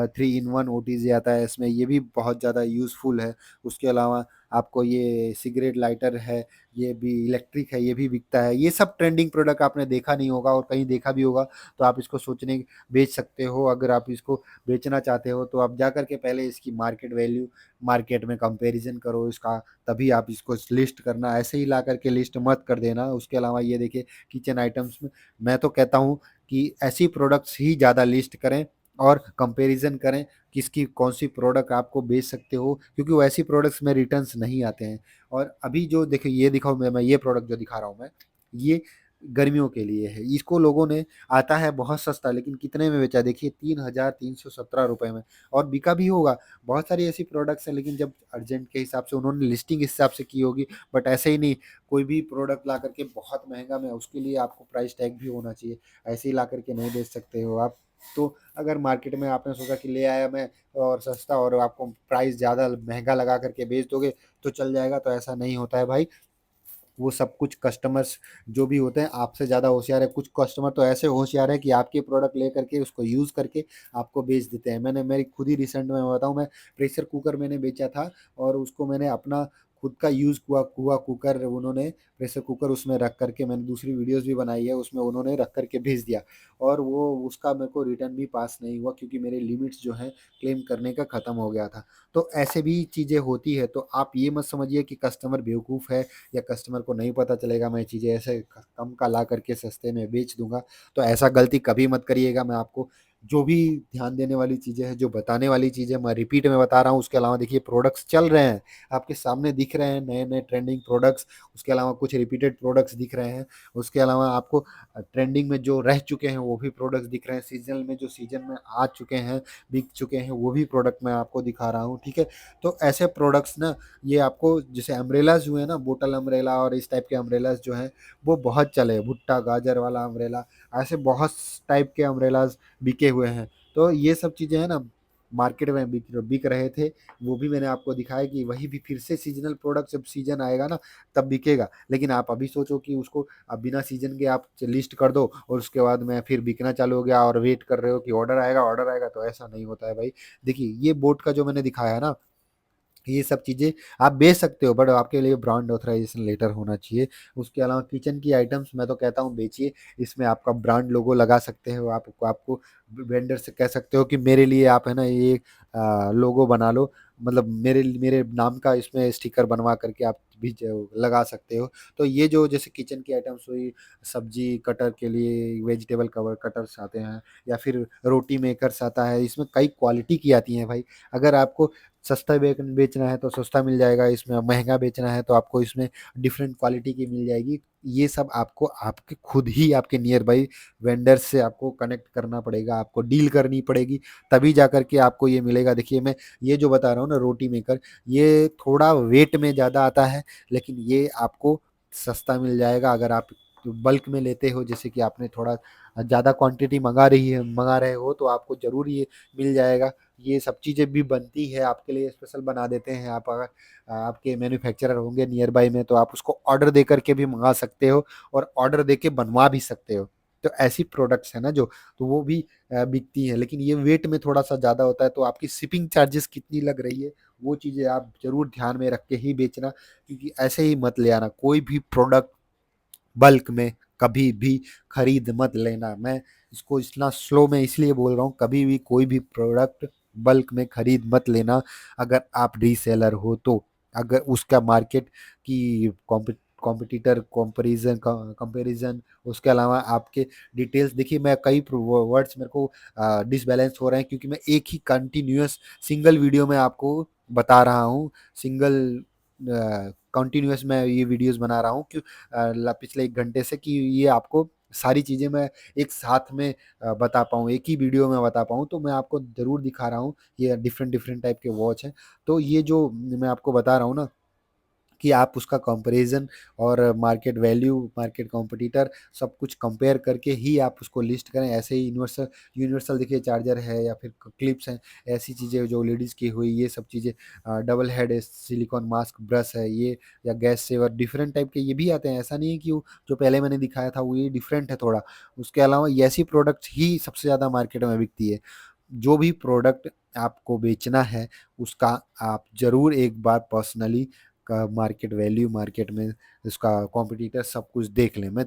3 इन 1 ओटीजी आता है इसमें, ये भी बहुत ज़्यादा यूज़फुल है। उसके अलावा आपको ये सिगरेट लाइटर है, ये भी इलेक्ट्रिक है, ये भी बिकता है। ये सब ट्रेंडिंग प्रोडक्ट आपने देखा नहीं होगा, और कहीं देखा भी होगा तो आप इसको सोचने बेच सकते हो। अगर आप इसको बेचना चाहते हो तो आप जा कर के पहले इसकी मार्केट वैल्यू, मार्केट में कंपैरिजन करो इसका, तभी आप इसको लिस्ट करना। ऐसे ही ला करके लिस्ट मत कर देना। उसके अलावा ये देखिए किचन आइटम्स में मैं तो कहता हूँ कि ऐसी प्रोडक्ट्स ही ज़्यादा लिस्ट करें और कंपैरिजन करें किसकी कौन सी प्रोडक्ट आपको बेच सकते हो, क्योंकि वो ऐसी प्रोडक्ट्स में रिटर्न्स नहीं आते हैं। और अभी जो देखिए ये दिखाओ, मैं ये प्रोडक्ट जो दिखा रहा हूँ मैं, ये गर्मियों के लिए है। इसको लोगों ने, आता है बहुत सस्ता, लेकिन कितने में बेचा देखिए, 3,317 रुपए में, और बिका भी होगा। बहुत सारी ऐसी प्रोडक्ट्स हैं, लेकिन जब अर्जेंट के हिसाब से उन्होंने लिस्टिंग इस हिसाब से की होगी। बट ऐसे ही नहीं, कोई भी प्रोडक्ट ला करके बहुत महंगा में, उसके लिए आपको प्राइस टैग भी होना चाहिए। ऐसे ही ला करके नहीं बेच सकते हो आप। तो अगर मार्केट में आपने सोचा कि ले आया मैं और सस्ता, और आपको प्राइस ज़्यादा महंगा लगा करके बेच दोगे तो चल जाएगा, तो ऐसा नहीं होता है भाई। वो सब कुछ कस्टमर्स जो भी होते हैं आपसे ज़्यादा होशियार है। कुछ कस्टमर तो ऐसे होशियार है कि आपके प्रोडक्ट ले करके उसको यूज़ करके आपको बेच देते हैं। मैंने, मेरी खुद ही रिसेंट में बताऊँ, मैं प्रेशर कुकर मैंने बेचा था, और उसको मैंने अपना खुद का यूज़ हुआ हुआ कुकर, उन्होंने प्रेशर कुकर उसमें रख करके, मैंने दूसरी वीडियोस भी बनाई है, उसमें उन्होंने रख करके भेज दिया, और वो उसका मेरे को रिटर्न भी पास नहीं हुआ, क्योंकि मेरे लिमिट्स जो हैं क्लेम करने का ख़त्म हो गया था। तो ऐसे भी चीज़ें होती है। तो आप ये मत समझिए कि कस्टमर बेवकूफ़ है, या कस्टमर को नहीं पता चलेगा, मैं चीज़ें ऐसे कम का ला करके सस्ते में बेच दूंगा। तो ऐसा गलती कभी मत करिएगा। मैं आपको जो भी ध्यान देने वाली चीज़ें हैं, जो बताने वाली चीज़ें, मैं रिपीट में बता रहा हूँ। उसके अलावा देखिए प्रोडक्ट्स चल रहे हैं, आपके सामने दिख रहे हैं नए नए ट्रेंडिंग प्रोडक्ट्स। उसके अलावा कुछ रिपीटेड प्रोडक्ट्स दिख रहे हैं। उसके अलावा आपको ट्रेंडिंग में जो रह चुके हैं वो भी प्रोडक्ट्स दिख रहे हैं। सीजनल में जो सीजन में आ चुके हैं, बिक चुके हैं, वो भी प्रोडक्ट मैं आपको दिखा रहा हूँ, ठीक है। तो ऐसे प्रोडक्ट्स ना, ये आपको जैसे अम्ब्रेलाज हुए ना, बोटल अम्ब्रेला और इस टाइप के अम्ब्रेलाज जो हैं वो बहुत चले, भुट्टा गाजर वाला अम्ब्रेला, ऐसे बहुत टाइप के अम्ब्रेलाज बिके हुए हैं। तो ये सब चीज़ें हैं ना, मार्केट में बिक रहे थे। वो भी मैंने आपको दिखाया कि वही भी फिर से सीजनल प्रोडक्ट, जब सीजन आएगा ना तब बिकेगा। लेकिन आप अभी सोचो कि उसको अब बिना सीजन के आप लिस्ट कर दो, और उसके बाद में फिर बिकना चालू हो गया, और वेट कर रहे हो कि ऑर्डर आएगा ऑर्डर आएगा, तो ऐसा नहीं होता है भाई। देखिए ये बोट का जो मैंने दिखाया है ना, ये सब चीज़ें आप बेच सकते हो, बट आपके लिए ब्रांड ऑथराइजेशन लेटर होना चाहिए। उसके अलावा किचन की आइटम्स मैं तो कहता हूँ बेचिए। इसमें आपका ब्रांड लोगो लगा सकते हो, आपको आपको वेंडर से कह सकते हो कि मेरे लिए आप है ना ये लोगो बना लो, मतलब मेरे मेरे नाम का इसमें स्टिकर बनवा करके आप भी लगा सकते हो। तो ये जो जैसे किचन की आइटम्स हुई, सब्जी कटर के लिए वेजिटेबल कवर कटर्स आते हैं, या फिर रोटी मेकर्स आता है, इसमें कई क्वालिटी की आती हैं भाई। अगर आपको सस्ता बेचना है तो सस्ता मिल जाएगा इसमें, महंगा बेचना है तो आपको इसमें डिफरेंट क्वालिटी की मिल जाएगी। ये सब आपको आपके खुद ही आपके नियर बाई वेंडर से आपको कनेक्ट करना पड़ेगा, आपको डील करनी पड़ेगी, तभी जा करके आपको ये मिलेगा। देखिए मैं ये जो बता रहा हूँ ना रोटी मेकर, ये थोड़ा वेट में ज़्यादा आता है, लेकिन ये आपको सस्ता मिल जाएगा अगर आप बल्क में लेते हो। जैसे कि आपने थोड़ा ज़्यादा क्वांटिटी मंगा रहे हो, तो आपको ज़रूर ये मिल जाएगा। ये सब चीज़ें भी बनती है आपके लिए, स्पेशल बना देते हैं। आप अगर आपके मैन्युफैक्चरर होंगे नियर बाई में, तो आप उसको ऑर्डर दे करके भी मंगा सकते हो, और ऑर्डर दे के बनवा भी सकते हो। तो ऐसी प्रोडक्ट्स है ना जो, तो वो भी बिकती है, लेकिन ये वेट में थोड़ा सा ज़्यादा होता है। तो आपकी शिपिंग चार्जेस कितनी लग रही है, वो चीज़ें आप ज़रूर ध्यान में रख के ही बेचना, क्योंकि ऐसे ही मत ले आना कोई भी प्रोडक्ट बल्क में, कभी भी खरीद मत लेना। मैं इसको इतना स्लो में इसलिए बोल रहा हूँ, कभी भी कोई भी प्रोडक्ट बल्क में खरीद मत लेना अगर आप रीसेलर हो तो। अगर उसका मार्केट की कॉम्पिटिटर कंपैरिजन कंपैरिजन, उसके अलावा आपके डिटेल्स देखिए, मैं कई वर्ड्स मेरे को डिसबैलेंस हो रहे हैं, क्योंकि मैं एक ही कंटिन्यूअस सिंगल वीडियो में आपको बता रहा हूँ। सिंगल कंटिन्यूअस मैं ये वीडियोस बना रहा हूँ, पिछले 1 घंटे से, कि ये आपको सारी चीज़ें मैं एक साथ में बता पाऊँ, एक ही वीडियो में बता पाऊँ। तो मैं आपको ज़रूर दिखा रहा हूँ, ये डिफरेंट डिफरेंट टाइप के वॉच हैं। तो ये जो मैं आपको बता रहा हूँ ना, कि आप उसका कंपैरिजन और मार्केट वैल्यू, मार्केट कॉम्पिटिटर सब कुछ कंपेयर करके ही आप उसको लिस्ट करें। ऐसे ही यूनिवर्सल यूनिवर्सल देखिए चार्जर है या फिर क्लिप्स हैं, ऐसी चीज़ें जो लेडीज़ की हुई ये सब चीज़ें, double head silicon mask brush है ये, या गैस सेवर डिफरेंट टाइप के ये भी आते हैं। ऐसा नहीं है कि वो जो पहले मैंने दिखाया था वो ये डिफरेंट है थोड़ा। उसके अलावा ये ऐसी प्रोडक्ट ही सबसे ज़्यादा मार्केट में बिकती है। जो भी प्रोडक्ट आपको बेचना है उसका आप ज़रूर एक बार पर्सनली का मार्केट वैल्यू, मार्केट में उसका कॉम्पिटिटर सब कुछ देख लें। मैं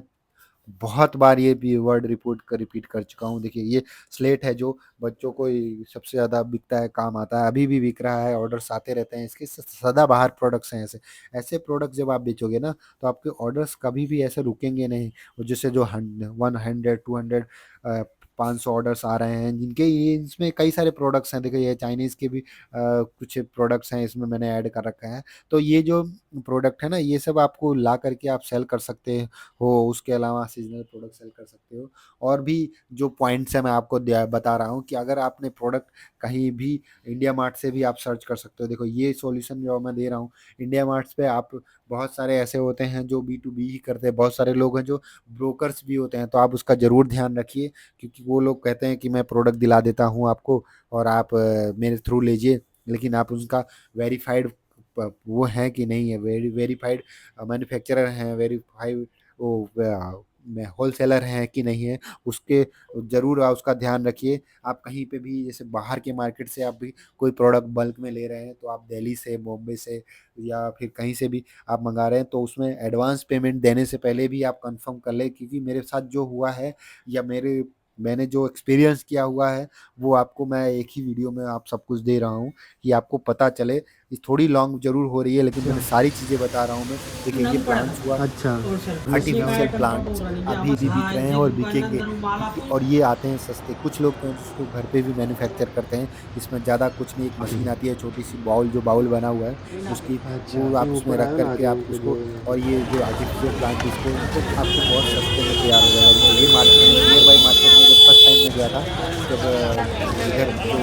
बहुत बार ये भी वर्ड रिपीट कर चुका हूँ। देखिए ये स्लेट है जो बच्चों को ही सबसे ज़्यादा बिकता है, काम आता है, अभी भी बिक रहा है, ऑर्डर्स आते रहते हैं इसके। सदाबहार प्रोडक्ट्स हैं ऐसे। ऐसे प्रोडक्ट जब आप बेचोगे ना तो आपके ऑर्डर्स कभी भी ऐसे रुकेंगे नहीं। और जैसे जो 100 200 500 ऑर्डर्स आ रहे हैं जिनके, ये इसमें कई सारे प्रोडक्ट्स हैं। देखिए ये चाइनीज़ के भी कुछ प्रोडक्ट्स हैं इसमें मैंने ऐड कर रखा है। तो ये जो प्रोडक्ट है ना ये सब आपको ला करके आप सेल कर सकते हो। उसके अलावा सीज़नल प्रोडक्ट सेल कर सकते हो। और भी जो पॉइंट्स हैं मैं आपको बता रहा हूँ कि अगर आपने प्रोडक्ट कहीं भी इंडिया मार्ट से भी आप सर्च कर सकते हो। देखो ये सॉल्यूशन जो मैं दे रहा हूँ इंडिया मार्ट्स पे, आप बहुत सारे ऐसे होते हैं जो B2B ही करते हैं, बहुत सारे लोग हैं जो ब्रोकर्स भी होते हैं, तो आप उसका ज़रूर ध्यान रखिए। क्योंकि वो लोग कहते हैं कि मैं प्रोडक्ट दिला देता हूँ आपको और आप मेरे थ्रू लीजिए, लेकिन आप उसका वेरीफाइड वो है कि नहीं है, वेरीफाइड मैन्युफैक्चरर हैं, वेरीफाइड वो में होलसेलर हैं कि नहीं है, उसके ज़रूर उसका ध्यान रखिए। आप कहीं पे भी जैसे बाहर के मार्केट से आप भी कोई प्रोडक्ट बल्क में ले रहे हैं तो आप दिल्ली से, बॉम्बे से या फिर कहीं से भी आप मंगा रहे हैं तो उसमें एडवांस पेमेंट देने से पहले भी आप कंफर्म कर लें। क्योंकि मेरे साथ जो हुआ है या मैंने जो एक्सपीरियंस किया हुआ है वो आपको मैं एक ही वीडियो में आप सब कुछ दे रहा हूँ कि आपको पता चले। ये थोड़ी लॉन्ग ज़रूर हो रही है लेकिन अच्छा। मैंने सारी चीज़ें बता रहा हूँ मैं। देखिए ये नंग पड़ा प्लांट्स हुआ, अच्छा। और सर ये उसने सब काय आर्टिफिशियल टंपा प्लांट्स टोरा नहीं अभी आवाज भी बिक हाय रहे हैं जे और गंडा बिकेंगे, दनु माला क्योंकि और ये आते हैं सस्ते। कुछ लोग तो हैं जिसको घर पे भी मैन्युफैक्चर करते हैं। इसमें ज़्यादा कुछ नहीं, एक मशीन आती है छोटी सी बाउल, जो बाउल बना हुआ है उसकी, अच्छा, वो ये आप उसमें ऊपर रख आया ना, आ करके जाओ आप ऊपर उसको, जो और ये जो आर्टिफिशियल प्लांट इसको आपको बहुत सस्ते में तैयार हो जाएगा। देखिए ये मार्केट में, नियर बाई मार्केट में जब फर्स्ट टाइम मैं गया था, जब इधर जो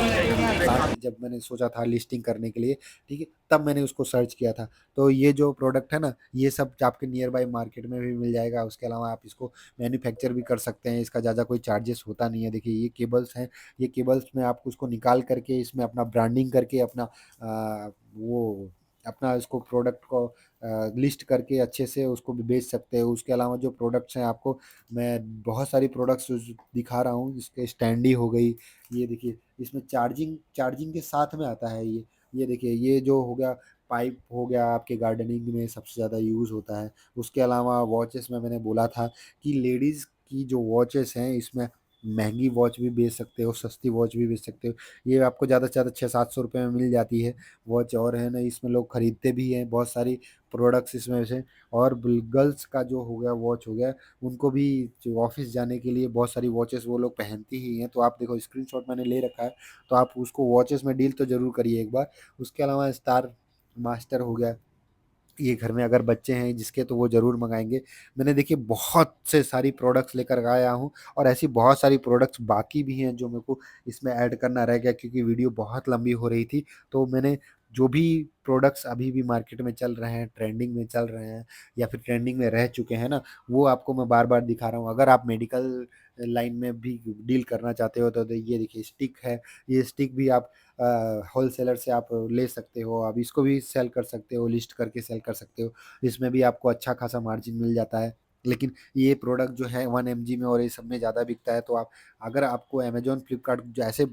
प्लांट जब मैंने सोचा था लिस्टिंग करने के लिए, ठीक है, तब मैंने उसको सर्च किया था। तो ये जो प्रोडक्ट है ना ये सब आपके नियर बाई मार्केट में भी मिल जाएगा। उसके अलावा आप इसको मैन्युफैक्चर भी कर सकते हैं, इसका ज़्यादा कोई चार्जेस होता नहीं है। देखिए ये केबल्स हैं, ये केबल्स में आप उसको निकाल करके इसमें अपना ब्रांडिंग करके अपना वो अपना इसको प्रोडक्ट को लिस्ट करके अच्छे से उसको भी बेच सकते हो। उसके अलावा जो प्रोडक्ट्स हैं आपको मैं बहुत सारी प्रोडक्ट्स दिखा रहा हूँ, जिसके स्टैंडी हो गई, ये देखिए इसमें चार्जिंग चार्जिंग के साथ में आता है ये देखिए ये जो हो गया पाइप हो गया, आपके गार्डनिंग में सबसे ज़्यादा यूज़ होता है। उसके अलावा वॉचेस में मैंने बोला था कि लेडीज़ की जो वॉचेस हैं इसमें महंगी वॉच भी बेच सकते हो, सस्ती वॉच भी बेच सकते हो। ये आपको ज़्यादा से ज़्यादा 600-700 रुपये में मिल जाती है वॉच। और है ना इसमें लोग खरीदते भी हैं बहुत सारी प्रोडक्ट्स इसमें से। और गर्ल्स का जो हो गया वॉच हो गया, उनको भी जो ऑफिस जाने के लिए बहुत सारी वॉचेस वो लोग पहनती ही हैं। तो आप देखो स्क्रीनशॉट मैंने ले रखा है, तो आप उसको वॉचेस में डील तो ज़रूर करिए एक बार। उसके अलावा स्टार मास्टर हो गया, ये घर में अगर बच्चे हैं जिसके तो वो ज़रूर मँगाएँगे। मैंने देखिए बहुत से सारी प्रोडक्ट्स लेकर के आया हूँ और ऐसी बहुत सारी प्रोडक्ट्स बाकी भी हैं जो मेरे को इसमें ऐड करना रह गया, क्योंकि वीडियो बहुत लंबी हो रही थी। तो मैंने जो भी प्रोडक्ट्स अभी भी मार्केट में चल रहे हैं, ट्रेंडिंग में चल रहे हैं या फिर ट्रेंडिंग में रह चुके हैं ना, वो आपको मैं बार-बार दिखा रहा हूँ। अगर आप मेडिकल लाइन में भी डील करना चाहते हो तो ये देखिए स्टिक है, ये स्टिक भी आप होलसेलर से आप ले सकते हो, आप इसको भी सेल कर सकते हो, लिस्ट करके सेल कर सकते हो। इसमें भी आपको अच्छा खासा मार्जिन मिल जाता है। लेकिन ये प्रोडक्ट जो है 1 एमजी में और ये सब में ज़्यादा बिकता है। तो आप, अगर आपको अमेज़न, फ्लिपकार्ट जैसे,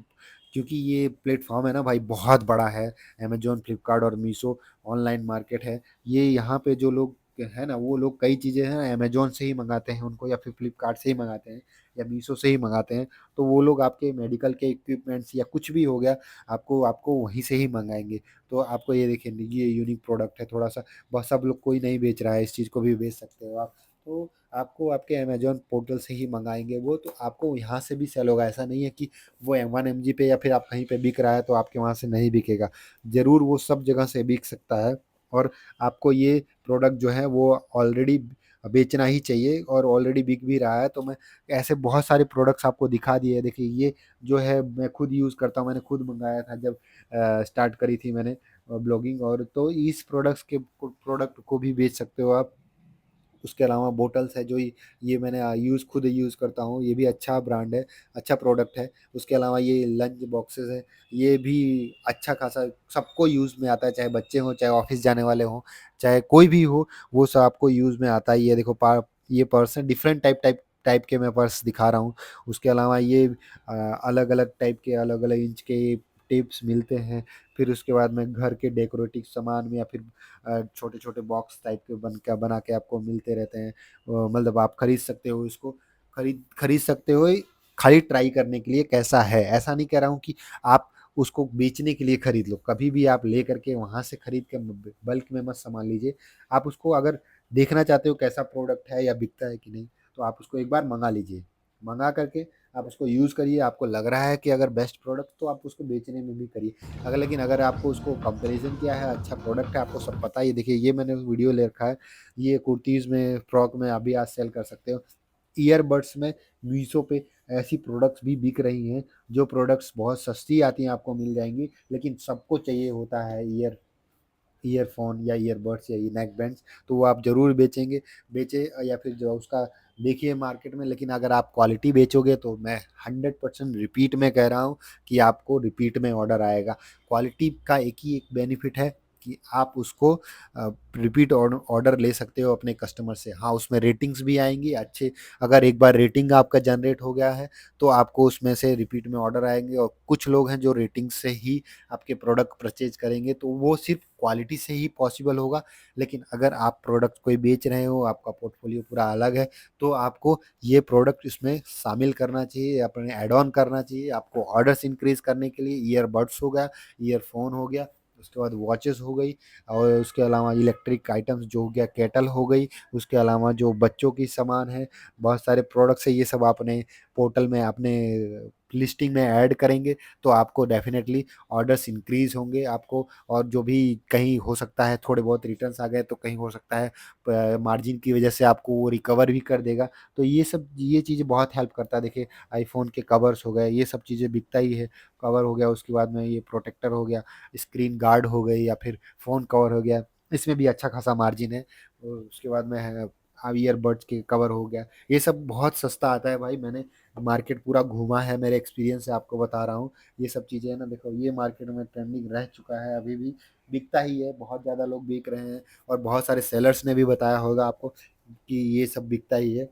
क्योंकि ये प्लेटफ़ॉर्म है ना भाई बहुत बड़ा है, अमेज़न, फ्लिपकार्ट और मीशो ऑनलाइन मार्केट है। ये यहाँ पे जो लोग है ना, वो लोग कई चीज़ें हैं अमेज़न से ही मँगाते हैं उनको, या फिर फ्लिपकार्ट से ही मँगाते हैं या मीशो से ही मँगाते हैं। तो वो लोग आपके मेडिकल के इक्विपमेंट्स या कुछ भी हो गया, आपको आपको वहीं से ही मँगाएँगे। तो आपको ये देखिए ये यूनिक प्रोडक्ट है थोड़ा-सा, बस सब लोग कोई नहीं बेच रहा है, इस चीज़ को भी बेच सकते हो आप। तो आपको आपके अमेज़न पोर्टल से ही मँगाएँगे वो, तो आपको यहाँ से भी सेल होगा। ऐसा नहीं है कि वो 1 एमजी पे या फिर आप कहीं पे बिक रहा है तो आपके वहाँ से नहीं बिकेगा। ज़रूर वो सब जगह से बिक सकता है। और आपको ये प्रोडक्ट जो है वो ऑलरेडी बेचना ही चाहिए और ऑलरेडी बिक भी रहा है। तो मैं ऐसे बहुत सारे प्रोडक्ट्स आपको दिखा दिए हैं। देखिए ये जो है मैं खुद यूज़ करता हूँ, मैंने खुद मँगाया था जब स्टार्ट करी थी मैंने। ब्लॉगिंग, और तो इस प्रोडक्ट को भी बेच सकते हो आप। उसके अलावा बोटल्स है जो ये मैंने खुद यूज़ करता हूँ, ये भी अच्छा ब्रांड है, अच्छा प्रोडक्ट है। उसके अलावा ये लंच बॉक्सेस है, ये भी अच्छा खासा सबको यूज़ में आता है, चाहे बच्चे हों, चाहे ऑफिस जाने वाले हों, चाहे कोई भी हो, वो सब आपको यूज़ में आता है। ये देखो ये पर्स है, डिफरेंट टाइप टाइप टाइप के मैं पर्स दिखा रहा हूँ। उसके अलावा ये अलग अलग टाइप के, अलग अलग इंच के टिप्स मिलते हैं। फिर उसके बाद में घर के डेकोरेटिव सामान में, या फिर छोटे छोटे बॉक्स टाइप के बना के आपको मिलते रहते हैं। मतलब आप खरीद सकते हो इसको, खरीद सकते हो, खाली ट्राई करने के लिए कैसा है। ऐसा नहीं कह रहा हूँ कि आप उसको बेचने के लिए खरीद लो, कभी भी आप ले करके वहां से खरीद के बल्क में मत सामान लीजिए। आप उसको अगर देखना चाहते हो कैसा प्रोडक्ट है या बिकता है कि नहीं, तो आप उसको एक बार मंगा लीजिए। मंगा करके आप उसको यूज़ करिए, आपको लग रहा है कि अगर बेस्ट प्रोडक्ट, तो आप उसको बेचने में भी करिए। लेकिन अगर आपको उसको कंपैरिजन किया है, अच्छा प्रोडक्ट है, आपको सब पता ही है। देखिए ये मैंने वीडियो ले रखा है, ये कुर्तीज़ में, फ्रॉक में अभी आज सेल कर सकते हो। ईयरबड्स में मीशो पे ऐसी प्रोडक्ट्स भी बिक रही हैं, जो प्रोडक्ट्स बहुत सस्ती आती हैं, आपको मिल जाएँगी, लेकिन सबको चाहिए होता है ईयरफ़ोन या ईयरबड्स या ये नेक बैंड्स, तो वो आप ज़रूर बेचें, या फिर जो उसका देखिए मार्केट में। लेकिन अगर आप क्वालिटी बेचोगे, तो मैं 100% रिपीट में कह रहा हूँ कि आपको रिपीट में ऑर्डर आएगा। क्वालिटी का एक ही एक बेनिफिट है कि आप उसको रिपीट ऑर्डर ले सकते हो अपने कस्टमर से। हाँ, उसमें रेटिंग्स भी आएँगी अच्छे। अगर एक बार रेटिंग आपका जनरेट हो गया है, तो आपको उसमें से रिपीट में ऑर्डर आएँगे, और कुछ लोग हैं जो रेटिंग से ही आपके प्रोडक्ट परचेज करेंगे, तो वो सिर्फ क्वालिटी से ही पॉसिबल होगा। लेकिन अगर आप प्रोडक्ट कोई बेच रहे हो, आपका पोर्टफोलियो पूरा अलग है, तो आपको ये प्रोडक्ट इसमें शामिल करना चाहिए, अपने ऐड ऑन करना चाहिए। आपको ऑर्डर्स इंक्रीज करने के लिए ईयरबड्स हो गया, ईयरफोन हो गया, उसके बाद वॉचेस हो गई, और उसके अलावा इलेक्ट्रिक आइटम्स जो हो गया, केटल हो गई। उसके अलावा जो बच्चों की सामान है, बहुत सारे प्रोडक्ट्स है, ये सब अपने पोर्टल में, अपने लिस्टिंग में ऐड करेंगे, तो आपको डेफिनेटली ऑर्डर्स इंक्रीज होंगे आपको। और जो भी कहीं हो सकता है थोड़े बहुत रिटर्न्स आ गए, तो कहीं हो सकता है मार्जिन की वजह से आपको वो रिकवर भी कर देगा। तो ये चीज़ें बहुत हेल्प करता है। देखिए आईफोन के कवर्स हो गए, ये सब चीज़ें बिकता ही है। कवर हो गया, उसके बाद में ये प्रोटेक्टर हो गया, स्क्रीन गार्ड हो गई, या फिर फ़ोन कवर हो गया, इसमें भी अच्छा खासा मार्जिन है। और उसके बाद में है ईयरबड्स के कवर हो गया, ये सब बहुत सस्ता आता है भाई। मैंने मार्केट पूरा घूमा है, मेरे एक्सपीरियंस से आपको बता रहा हूँ। ये सब चीज़ें है ना, देखो ये मार्केट में ट्रेंडिंग रह चुका है, अभी भी बिकता ही है, बहुत ज़्यादा लोग बिक रहे हैं। और बहुत सारे सेलर्स ने भी बताया होगा आपको कि ये सब बिकता ही है।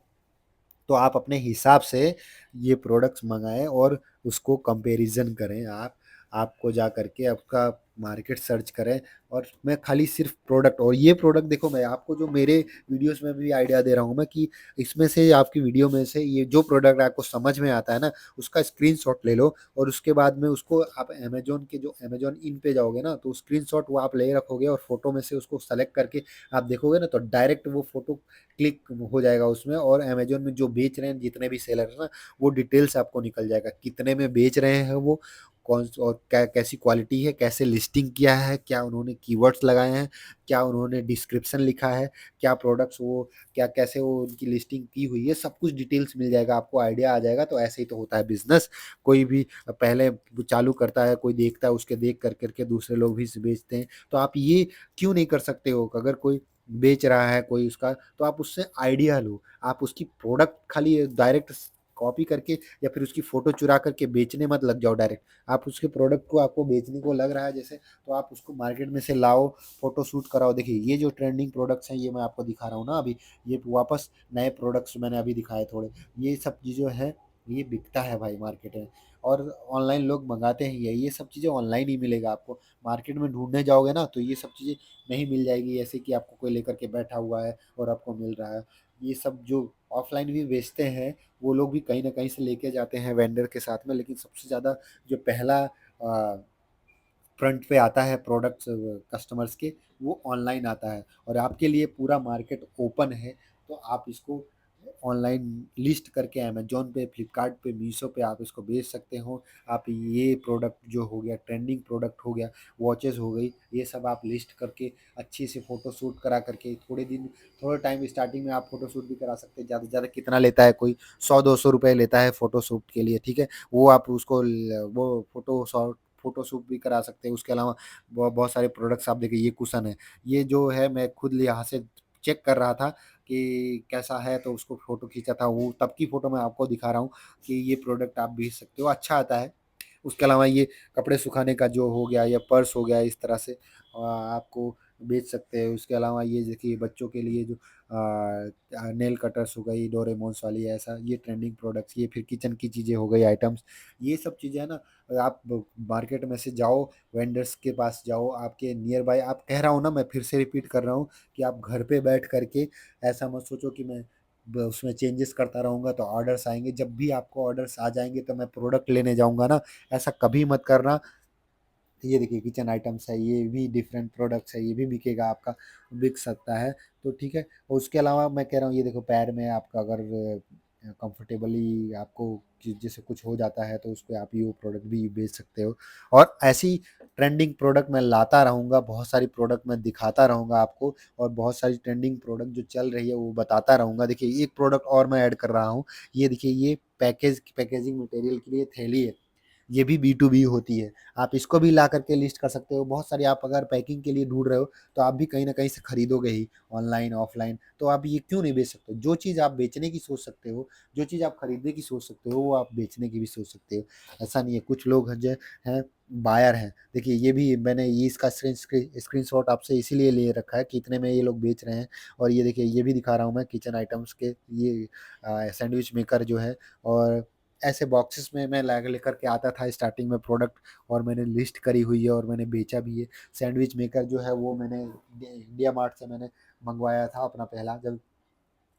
तो आप अपने हिसाब से ये प्रोडक्ट्स मंगाएँ, और उसको कंपैरिज़न करें आप। आपको जा करके आपका मार्केट सर्च करें, और मैं खाली सिर्फ़ प्रोडक्ट, और ये प्रोडक्ट देखो, मैं आपको जो मेरे वीडियोज़ में भी आइडिया दे रहा हूँ मैं, कि इसमें से आपकी वीडियो में से ये जो प्रोडक्ट आपको समझ में आता है ना, उसका स्क्रीनशॉट ले लो, और उसके बाद में उसको आप अमेज़न इन पे जाओगे ना, तो स्क्रीनशॉट वो आप ले रखोगे, और फ़ोटो में से उसको सेलेक्ट करके आप देखोगे ना, तो डायरेक्ट वो फ़ोटो क्लिक हो जाएगा उसमें, और अमेज़न में जो बेच रहे हैं जितने भी सेलर हैं ना, वो डिटेल्स आपको निकल जाएगा, कितने में बेच रहे हैं वो, कौन और कैसी क्वालिटी है, कैसे लिस्टिंग किया है, क्या उन्होंने कीवर्ड्स लगाए हैं, क्या उन्होंने डिस्क्रिप्शन लिखा है, क्या प्रोडक्ट्स वो, क्या कैसे वो उनकी लिस्टिंग की हुई है, सब कुछ डिटेल्स मिल जाएगा, आपको आइडिया आ जाएगा। तो ऐसे ही तो होता है बिजनेस। कोई भी पहले वो चालू करता है, कोई देखता है, उसके देख कर करके दूसरे लोग भी बेचते हैं। तो आप ये क्यों नहीं कर सकते हो, अगर कोई बेच रहा है कोई उसका, तो आप उससे आइडिया लो। आप उसकी प्रोडक्ट खाली डायरेक्ट कॉपी करके, या फिर उसकी फ़ोटो चुरा करके बेचने मत लग जाओ डायरेक्ट। आप उसके प्रोडक्ट को, आपको बेचने को लग रहा है जैसे, तो आप उसको मार्केट में से लाओ, फ़ोटो शूट कराओ। देखिए ये जो ट्रेंडिंग प्रोडक्ट्स हैं, ये मैं आपको दिखा रहा हूँ ना अभी, ये वापस नए प्रोडक्ट्स मैंने अभी दिखाए थोड़े। ये सब चीज़ें हैं, ये बिकता है भाई मार्केट में, और ऑनलाइन लोग मंगाते हैं ये सब चीज़ें ऑनलाइन ही मिलेगा आपको। मार्केट में ढूँढने जाओगे ना, तो ये सब चीज़ें नहीं मिल जाएगी, ऐसे कि आपको कोई लेकर के बैठा हुआ है और आपको मिल रहा है। ये सब जो ऑफ़लाइन भी बेचते हैं, वो लोग भी कहीं न कहीं से लेके जाते हैं वेंडर के साथ में, लेकिन सबसे ज़्यादा जो पहला फ्रंट पे आता है प्रोडक्ट्स कस्टमर्स के, वो ऑनलाइन आता है, और आपके लिए पूरा मार्केट ओपन है। तो आप इसको ऑनलाइन लिस्ट करके अमेज़न पे, फ्लिपकार्ट पे, मीशो पे आप इसको बेच सकते हो। आप ये प्रोडक्ट जो हो गया, ट्रेंडिंग प्रोडक्ट हो गया, वॉचेज़ हो गई, ये सब आप लिस्ट करके अच्छे से फ़ोटो शूट करा करके, थोड़े टाइम स्टार्टिंग में आप फ़ोटो शूट भी करा सकते हैं। ज़्यादा से ज़्यादा कितना लेता है कोई, 100-200 रुपए लेता है फ़ोटो शूट के लिए, ठीक है? वो आप उसको ल वो फ़ोटोशूट भी करा सकते हैं। उसके अलावा बहुत सारे प्रोडक्ट्स आप देखिए, ये कुशन है, ये जो है मैं खुद यहाँ से चेक कर रहा था कि कैसा है, तो उसको फ़ोटो खींचा था, वो तब की फ़ोटो मैं आपको दिखा रहा हूँ कि ये प्रोडक्ट आप भेज सकते हो, अच्छा आता है। उसके अलावा ये कपड़े सुखाने का जो हो गया या पर्स हो गया, इस तरह से आपको बेच सकते हैं। उसके अलावा ये देखिए बच्चों के लिए जो नेल कटर्स हो गई, डोरेमोन्स वाली, ऐसा ये ट्रेंडिंग प्रोडक्ट्स, ये फिर किचन की चीज़ें हो गई आइटम्स, ये सब चीज़ें है ना। आप मार्केट में से जाओ, वेंडर्स के पास जाओ, आपके नियर बाय, आप कह रहा हूँ ना, मैं फिर से रिपीट कर रहा हूँ कि आप घर पे बैठ करके ऐसा मत सोचो कि मैं उसमें चेंजेस करता रहूंगा तो ऑर्डर्स आएंगे। जब भी आपको ऑर्डर्स आ जाएंगे तो मैं प्रोडक्ट लेने जाऊंगा ना, ऐसा कभी मत करना। ये देखिए किचन आइटम्स है, ये भी डिफरेंट प्रोडक्ट्स है, ये भी बिकेगा आपका, बिक सकता है। तो ठीक है, और उसके अलावा मैं कह रहा हूँ, ये देखो पैर में आपका अगर कंफर्टेबली आपको जैसे कुछ हो जाता है, तो उस पर आप ये प्रोडक्ट भी बेच सकते हो। और ऐसी ट्रेंडिंग प्रोडक्ट मैं लाता रहूँगा, बहुत सारी प्रोडक्ट मैं दिखाता रहूँगा आपको, और बहुत सारी ट्रेंडिंग प्रोडक्ट जो चल रही है वो बताता रहूँगा। देखिए एक प्रोडक्ट और मैं ऐड कर रहा हूँ, ये देखिए, ये पैकेजिंग मटेरियल के लिए थैली है, ये भी बी टू बी होती है। आप इसको भी ला करके लिस्ट कर सकते हो। बहुत सारी आप अगर पैकिंग के लिए ढूंढ रहे हो, तो आप भी कहीं ना कहीं से खरीदोगे ही, ऑनलाइन ऑफलाइन, तो आप ये क्यों नहीं बेच सकते हो? जो चीज़ आप बेचने की सोच सकते हो, जो चीज़ आप खरीदने की सोच सकते हो, वो आप बेचने की भी सोच सकते हो। ऐसा नहीं है, कुछ लोग हैं जो हैं बायर हैं। देखिए ये भी मैंने ये इसका स्क्रीन शॉट आपसे इसीलिए ले रखा है कि इतने में ये लोग बेच रहे हैं। और ये देखिए, ये भी दिखा रहा हूँ मैं किचन आइटम्स के, ये सैंडविच मेकर जो है, और ऐसे बॉक्सेस में मैं ला लेकर के आता था स्टार्टिंग में प्रोडक्ट, और मैंने लिस्ट करी हुई है और मैंने बेचा भी है। सैंडविच मेकर जो है वो मैंने इंडिया मार्ट से मैंने मंगवाया था अपना पहला, जब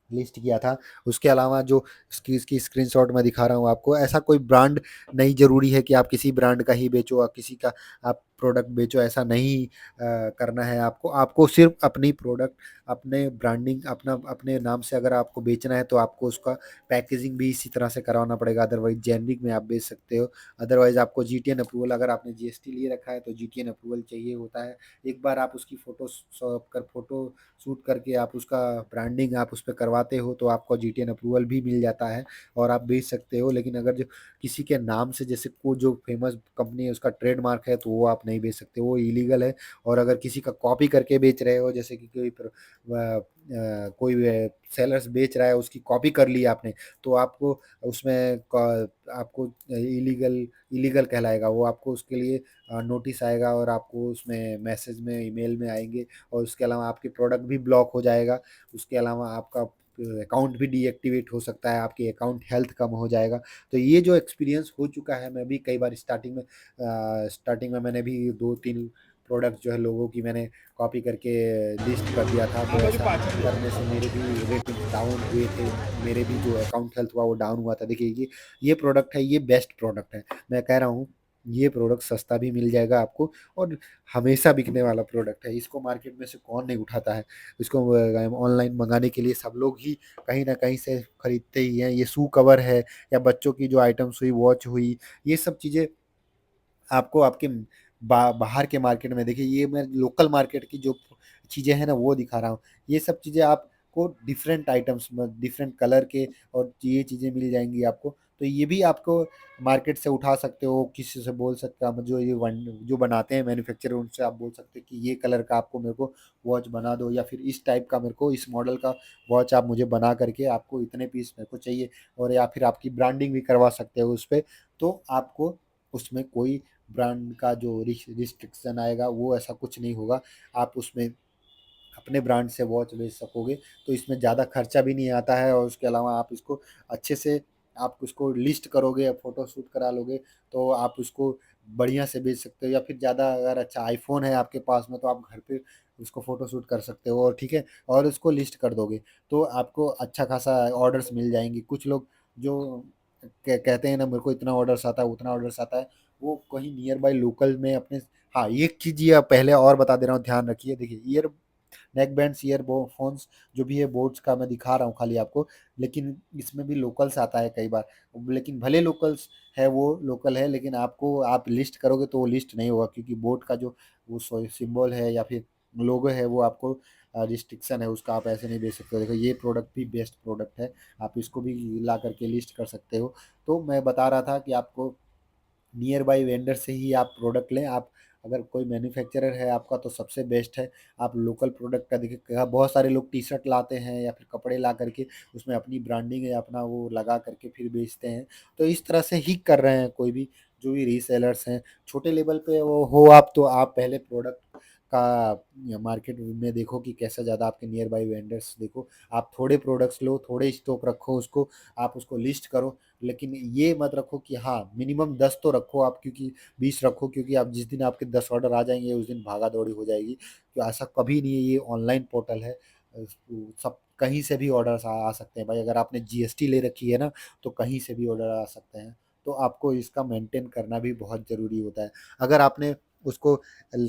लिस्ट किया था। उसके अलावा जो इसकी स्क्रीनशॉट मैं दिखा रहा हूँ आपको, ऐसा कोई ब्रांड नहीं ज़रूरी है कि आप किसी ब्रांड का ही बेचो और किसी का आप प्रोडक्ट बेचो, ऐसा नहीं करना है आपको। आपको सिर्फ अपनी प्रोडक्ट, अपने ब्रांडिंग, अपना अपने नाम से अगर आपको बेचना है, तो आपको उसका पैकेजिंग भी इसी तरह से करवाना पड़ेगा, अदरवाइज जेनरिक में आप बेच सकते हो। अदरवाइज आपको जीटीएन अप्रूवल, अगर आपने जीएसटी लिए रखा है तो जीटीएन अप्रूवल चाहिए होता है। एक बार आप उसकी फोटो शूट करके आप उसका ब्रांडिंग आप उस पे करवाते हो, तो आपको जीटीएन अप्रूवल भी मिल जाता है और आप बेच सकते हो। लेकिन अगर जो किसी के नाम से, जैसे को जो फेमस कंपनी है उसका ट्रेडमार्क है, तो वो आप नहीं बेच सकते, वो इलीगल है। और अगर किसी का कॉपी करके बेच रहे हो, जैसे कि कोई सेलर्स बेच रहा है, उसकी कॉपी कर ली आपने, तो आपको उसमें आपको इलीगल इलीगल कहलाएगा वो। आपको उसके लिए नोटिस आएगा और आपको उसमें मैसेज में, ईमेल में आएंगे, और उसके अलावा आपकी प्रोडक्ट भी ब्लॉक हो जाएगा। उसके अलावा आपका अकाउंट भी डीएक्टिवेट हो सकता है, आपकी अकाउंट हेल्थ कम हो जाएगा। तो ये जो एक्सपीरियंस हो चुका है, मैं भी कई बार स्टार्टिंग में मैंने भी 2-3 प्रोडक्ट जो है लोगों की मैंने कॉपी करके लिस्ट कर दिया था। तो ऐसा करने से मेरे भी रेटिंग्स डाउन हुए थे, मेरे भी जो अकाउंट हेल्थ हुआ वो डाउन हुआ था। देखिए ये प्रोडक्ट है, ये बेस्ट प्रोडक्ट है, मैं कह रहा हूँ। ये प्रोडक्ट सस्ता भी मिल जाएगा आपको, और हमेशा बिकने वाला प्रोडक्ट है। इसको मार्केट में से कौन नहीं उठाता है? इसको ऑनलाइन मंगाने के लिए सब लोग ही कहीं ना कहीं से खरीदते ही हैं। ये शू कवर है, या बच्चों की जो आइटम्स हुई, वॉच हुई, ये सब चीज़ें आपको आपके बाहर के मार्केट में, देखिए ये मैं लोकल मार्केट की जो चीज़ें हैं ना वो दिखा रहा हूँ। ये सब चीज़ें आपको डिफरेंट आइटम्स में, डिफरेंट कलर के, और ये चीज़ें मिल जाएंगी आपको। तो ये भी आपको मार्केट से उठा सकते हो, किसी से बोल सकते हो, जो जो बनाते हैं मैन्युफैक्चरर, उनसे आप बोल सकते हो कि ये कलर का आपको मेरे को वॉच बना दो, या फिर इस टाइप का मेरे को, इस मॉडल का वॉच आप मुझे बना करके, आपको इतने पीस मेरे को चाहिए। और या फिर आपकी ब्रांडिंग भी करवा सकते हो उस पे। तो आपको उसमें कोई ब्रांड का जो रिस्ट्रिक्शन आएगा वो ऐसा कुछ नहीं होगा। आप उसमें अपने ब्रांड से वॉच बेच सकोगे, तो इसमें ज़्यादा खर्चा भी नहीं आता है। और उसके अलावा आप इसको अच्छे से, आप उसको लिस्ट करोगे, फोटो शूट करा लोगे, तो आप उसको बढ़िया से बेच सकते हो। या फिर ज़्यादा अगर अच्छा आईफोन है आपके पास में, तो आप घर पे उसको फोटो शूट कर सकते हो, और ठीक है, और उसको लिस्ट कर दोगे, तो आपको अच्छा खासा ऑर्डर्स मिल जाएंगे। कुछ लोग जो कहते हैं ना, मेरे को इतना ऑर्डर्स आता है, उतना ऑर्डर्स आता है, वो कहीं नियर बाय लोकल में अपने। हाँ, एक चीज़ ये पहले और बता दे रहा हूँ, ध्यान रखिए। देखिए ईयर नेक बैंड्स, ईयरफोन्स जो भी है बोट्स का मैं दिखा रहा हूँ खाली आपको, लेकिन इसमें भी लोकल्स आता है कई बार। लेकिन भले लोकल्स है, वो लोकल है, लेकिन आपको आप लिस्ट करोगे तो वो लिस्ट नहीं होगा, क्योंकि बोट का जो वो सिंबल है या फिर लोगो है, वो आपको रिस्ट्रिक्शन है उसका, आप ऐसे नहीं बेच सकते हो। देखो ये प्रोडक्ट भी बेस्ट प्रोडक्ट है, आप इसको भी ला करके लिस्ट कर सकते हो। तो मैं बता रहा था कि आपको नियर बाई वेंडर से ही आप प्रोडक्ट लें। आप अगर कोई मैन्युफैक्चरर है आपका तो सबसे बेस्ट है। आप लोकल प्रोडक्ट का देखिए, बहुत सारे लोग टी शर्ट लाते हैं या फिर कपड़े ला करके उसमें अपनी ब्रांडिंग या अपना वो लगा करके फिर बेचते हैं। तो इस तरह से ही कर रहे हैं कोई भी जो भी रीसेलर्स हैं। छोटे लेवल पे वो हो आप, तो आप पहले प्रोडक्ट का मार्केट में देखो कि कैसा ज़्यादा आपके नियर बाई वेंडर्स देखो। आप थोड़े प्रोडक्ट्स लो, थोड़े स्टॉक रखो उसको, आप उसको लिस्ट करो। लेकिन ये मत रखो कि हाँ मिनिमम 10 तो रखो आप, क्योंकि 20 रखो, क्योंकि आप जिस दिन आपके 10 ऑर्डर आ जाएंगे उस दिन भागा दौड़ी हो जाएगी। तो ऐसा कभी नहीं है, ये ऑनलाइन पोर्टल है। सब कहीं से भी ऑर्डर आ सकते हैं भाई। अगर आपने जीएसटी ले रखी है ना, तो कहीं से भी ऑर्डर आ सकते हैं। तो आपको इसका मेंटेन करना भी बहुत ज़रूरी होता है। अगर आपने उसको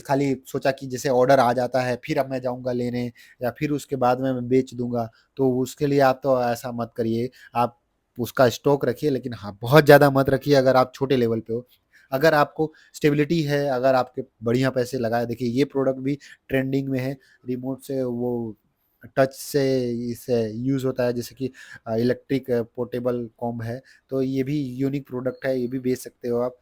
खाली सोचा कि जैसे ऑर्डर आ जाता है फिर अब मैं जाऊंगा लेने या फिर उसके बाद में मैं बेच दूंगा, तो उसके लिए आप तो ऐसा मत करिए। आप उसका स्टॉक रखिए, लेकिन हाँ बहुत ज़्यादा मत रखिए अगर आप छोटे लेवल पे हो। अगर आपको स्टेबिलिटी है, अगर आपके बढ़िया पैसे लगाए, देखिए ये प्रोडक्ट भी ट्रेंडिंग में है। रिमोट से वो टच से इसे यूज़ होता है, जैसे कि इलेक्ट्रिक पोर्टेबल कॉम्ब है। तो ये भी यूनिक प्रोडक्ट है, ये भी बेच सकते हो आप।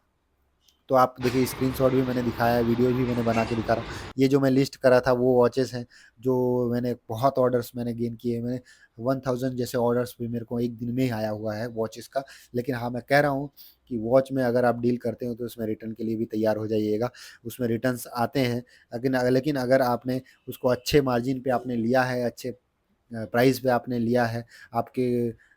तो आप देखिए स्क्रीनशॉट भी मैंने दिखाया है, वीडियो भी मैंने बना के दिखा रहा हूँ। ये जो मैं लिस्ट करा था वो वॉचेस हैं, जो मैंने बहुत ऑर्डर्स मैंने गेन किए हैं। मैंने 1000 जैसे ऑर्डर्स भी मेरे को एक दिन में ही आया हुआ है वॉचेस का। लेकिन हाँ मैं कह रहा हूँ कि वॉच में अगर आप डील करते हो तो उसमें रिटर्न के लिए भी तैयार हो जाइएगा। उसमें रिटर्न्स आते हैं, लेकिन अगर आपने उसको अच्छे मार्जिन पे आपने लिया है, अच्छे प्राइस पे आपने लिया है, आपके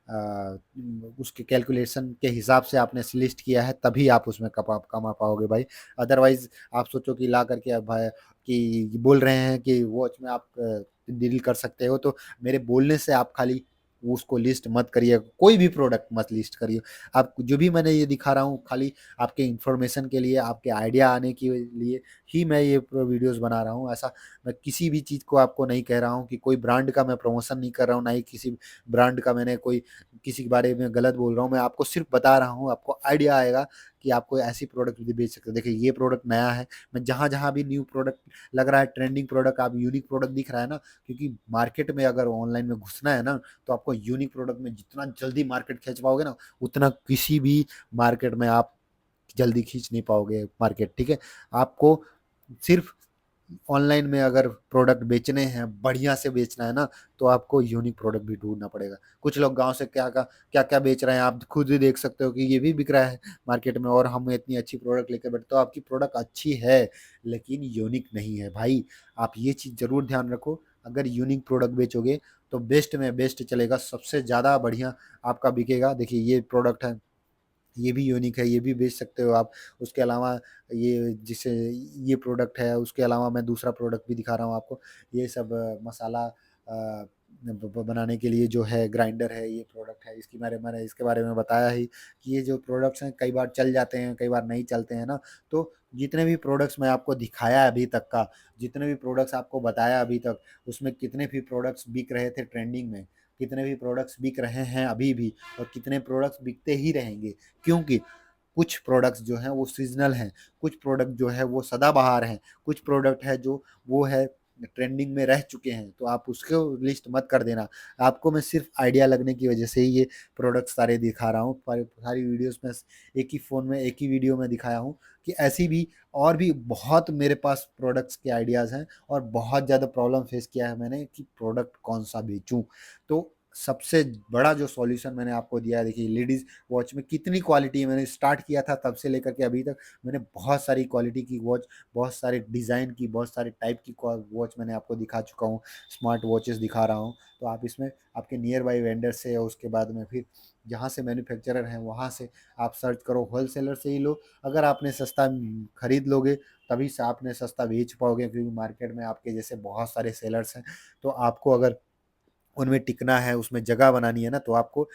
उसके कैलकुलेशन के हिसाब से आपने लिस्ट किया है, तभी आप उसमें कमा पाओगे भाई। अदरवाइज आप सोचो कि ला करके अब भाई कि बोल रहे हैं कि वॉच में आप डील कर सकते हो, तो मेरे बोलने से आप खाली उसको लिस्ट मत करिए, कोई भी प्रोडक्ट मत लिस्ट करिए। आप जो भी मैंने ये दिखा रहा हूँ खाली आपके इंफॉर्मेशन के लिए, आपके आइडिया आने के लिए ही मैं ये वीडियोस बना रहा हूँ। ऐसा मैं किसी भी चीज़ को आपको नहीं कह रहा हूँ कि कोई ब्रांड का मैं प्रमोशन नहीं कर रहा हूँ, ना ही किसी ब्रांड का मैंने कोई किसी के बारे में गलत बोल रहा हूँ। मैं आपको सिर्फ बता रहा हूँ, आपको आइडिया आएगा कि आपको ऐसी प्रोडक्ट भी बेच सकते हो। देखिए ये प्रोडक्ट नया है, मैं जहाँ जहाँ भी न्यू प्रोडक्ट लग रहा है, ट्रेंडिंग प्रोडक्ट, आप यूनिक प्रोडक्ट दिख रहा है ना, क्योंकि मार्केट में अगर ऑनलाइन में घुसना है ना, तो आपको यूनिक प्रोडक्ट में जितना जल्दी मार्केट खींच पाओगे ना, उतना किसी भी मार्केट में आप जल्दी खींच नहीं पाओगे मार्केट। ठीक है, आपको सिर्फ ऑनलाइन में अगर प्रोडक्ट बेचने हैं, बढ़िया से बेचना है ना, तो आपको यूनिक प्रोडक्ट भी ढूंढना पड़ेगा। कुछ लोग गांव से क्या क्या बेच रहे हैं, आप खुद ही देख सकते हो कि ये भी बिक रहा है मार्केट में, और हम इतनी अच्छी प्रोडक्ट लेकर बैठे। तो आपकी प्रोडक्ट अच्छी है लेकिन यूनिक नहीं है भाई। आप ये चीज़ जरूर ध्यान रखो। अगर यूनिक प्रोडक्ट बेचोगे तो बेस्ट में बेस्ट चलेगा, सबसे ज़्यादा बढ़िया आपका बिकेगा। देखिए ये प्रोडक्ट है, ये भी यूनिक है, ये भी बेच सकते हो आप। उसके अलावा ये जिसे ये प्रोडक्ट है, उसके अलावा मैं दूसरा प्रोडक्ट भी दिखा रहा हूँ आपको। ये सब मसाला बनाने के लिए जो है ग्राइंडर है, ये प्रोडक्ट है। इसकी मैंने इसके बारे में बताया ही कि ये जो प्रोडक्ट्स हैं कई बार चल जाते हैं, कई बार नहीं चलते हैं ना। तो जितने भी प्रोडक्ट्स मैं आपको दिखाया है अभी तक का, जितने भी प्रोडक्ट्स आपको बताया अभी तक, उसमें कितने भी प्रोडक्ट्स बिक रहे थे ट्रेंडिंग में, कितने भी प्रोडक्ट्स बिक रहे हैं अभी भी, और कितने प्रोडक्ट्स बिकते ही रहेंगे। क्योंकि कुछ प्रोडक्ट्स जो हैं वो सीज़नल हैं, कुछ प्रोडक्ट जो है वो सदाबहार हैं, कुछ प्रोडक्ट है जो वो है ट्रेंडिंग में रह चुके हैं, तो आप उसको लिस्ट मत कर देना। आपको मैं सिर्फ आइडिया लगने की वजह से ही ये प्रोडक्ट सारे दिखा रहा हूँ। सारी वीडियोस में एक ही फ़ोन में एक ही वीडियो में दिखाया हूँ कि ऐसी भी और भी बहुत मेरे पास प्रोडक्ट्स के आइडियाज़ हैं, और बहुत ज़्यादा प्रॉब्लम फेस किया है मैंने कि प्रोडक्ट कौन सा बेचूँ। तो सबसे बड़ा जो सॉल्यूशन मैंने आपको दिया है, देखिए लेडीज़ वॉच में कितनी क्वालिटी है। मैंने स्टार्ट किया था तब से लेकर के अभी तक मैंने बहुत सारी क्वालिटी की वॉच, बहुत सारे डिज़ाइन की, बहुत सारे टाइप की वॉच मैंने आपको दिखा चुका हूँ, स्मार्ट वॉचेस दिखा रहा हूँ। तो आप इसमें आपके नियर बाई वेंडर से, और उसके बाद में फिर जहाँ से मैन्युफैक्चरर हैं वहाँ से आप सर्च करो, होलसेलर से ही लो। अगर आपने सस्ता खरीद लोगे तभी से आपने सस्ता बेच पाओगे, क्योंकि मार्केट में आपके जैसे बहुत सारे सेलर्स हैं। तो आपको अगर उनमें टिकना है, उसमें जगह बनानी है ना, तो आपको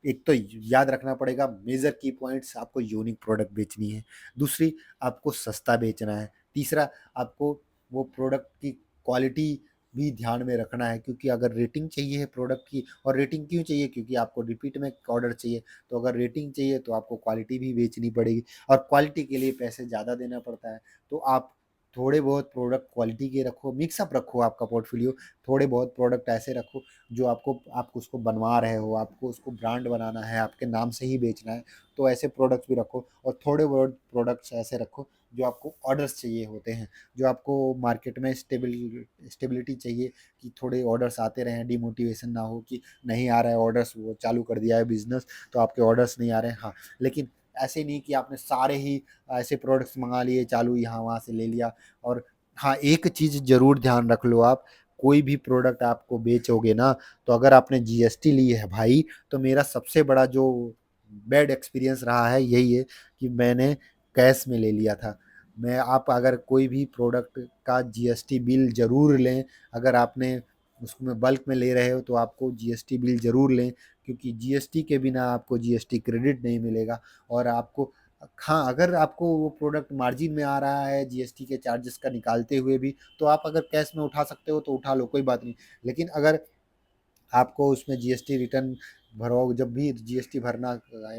एक तो याद रखना पड़ेगा मेजर की पॉइंट्स, आपको यूनिक प्रोडक्ट बेचनी है। दूसरी, आपको सस्ता बेचना है। तीसरा, आपको वो प्रोडक्ट की क्वालिटी भी ध्यान में रखना है, क्योंकि अगर रेटिंग चाहिए है प्रोडक्ट की, और रेटिंग क्यों चाहिए, क्योंकि आपको रिपीट में ऑर्डर चाहिए। तो अगर रेटिंग चाहिए तो आपको क्वालिटी भी बेचनी पड़ेगी, और क्वालिटी के लिए पैसे ज़्यादा देना पड़ता है। तो आप थोड़े बहुत प्रोडक्ट क्वालिटी के रखो, मिक्सअप रखो आपका पोर्टफोलियो। थोड़े बहुत प्रोडक्ट ऐसे रखो जो आप उसको बनवा रहे हो, आपको उसको ब्रांड बनाना है, आपके नाम से ही बेचना है, तो ऐसे प्रोडक्ट्स भी रखो। और थोड़े बहुत प्रोडक्ट्स ऐसे रखो जो आपको ऑर्डर्स चाहिए होते हैं, जो आपको मार्केट में स्टेबिलिटी चाहिए, कि थोड़े ऑर्डर्स आते रहें, डिमोटिवेशन ना हो कि नहीं आ रहा है ऑर्डर्स, वो चालू कर दिया है बिजनेस तो आपके ऑर्डर्स नहीं आ रहे हैं। हाँ, लेकिन ऐसे नहीं कि आपने सारे ही ऐसे प्रोडक्ट्स मंगा लिए, चालू यहाँ वहाँ से ले लिया। और हाँ, एक चीज़ ज़रूर ध्यान रख लो आप, कोई भी प्रोडक्ट आपको बेचोगे ना, तो अगर आपने जीएसटी ली है भाई, तो मेरा सबसे बड़ा जो बैड एक्सपीरियंस रहा है यही है कि मैंने कैश में ले लिया था। मैं आप अगर कोई भी प्रोडक्ट का जीएसटी बिल ज़रूर लें, अगर आपने उसमें बल्क में ले रहे हो तो आपको जीएसटी बिल ज़रूर लें, क्योंकि जीएसटी के बिना आपको जीएसटी क्रेडिट नहीं मिलेगा। और आपको, हाँ, अगर आपको वो प्रोडक्ट मार्जिन में आ रहा है जीएसटी के चार्जेस का निकालते हुए भी, तो आप अगर कैश में उठा सकते हो तो उठा लो, कोई बात नहीं। लेकिन अगर आपको उसमें जीएसटी रिटर्न भरो, जब भी जीएसटी भरना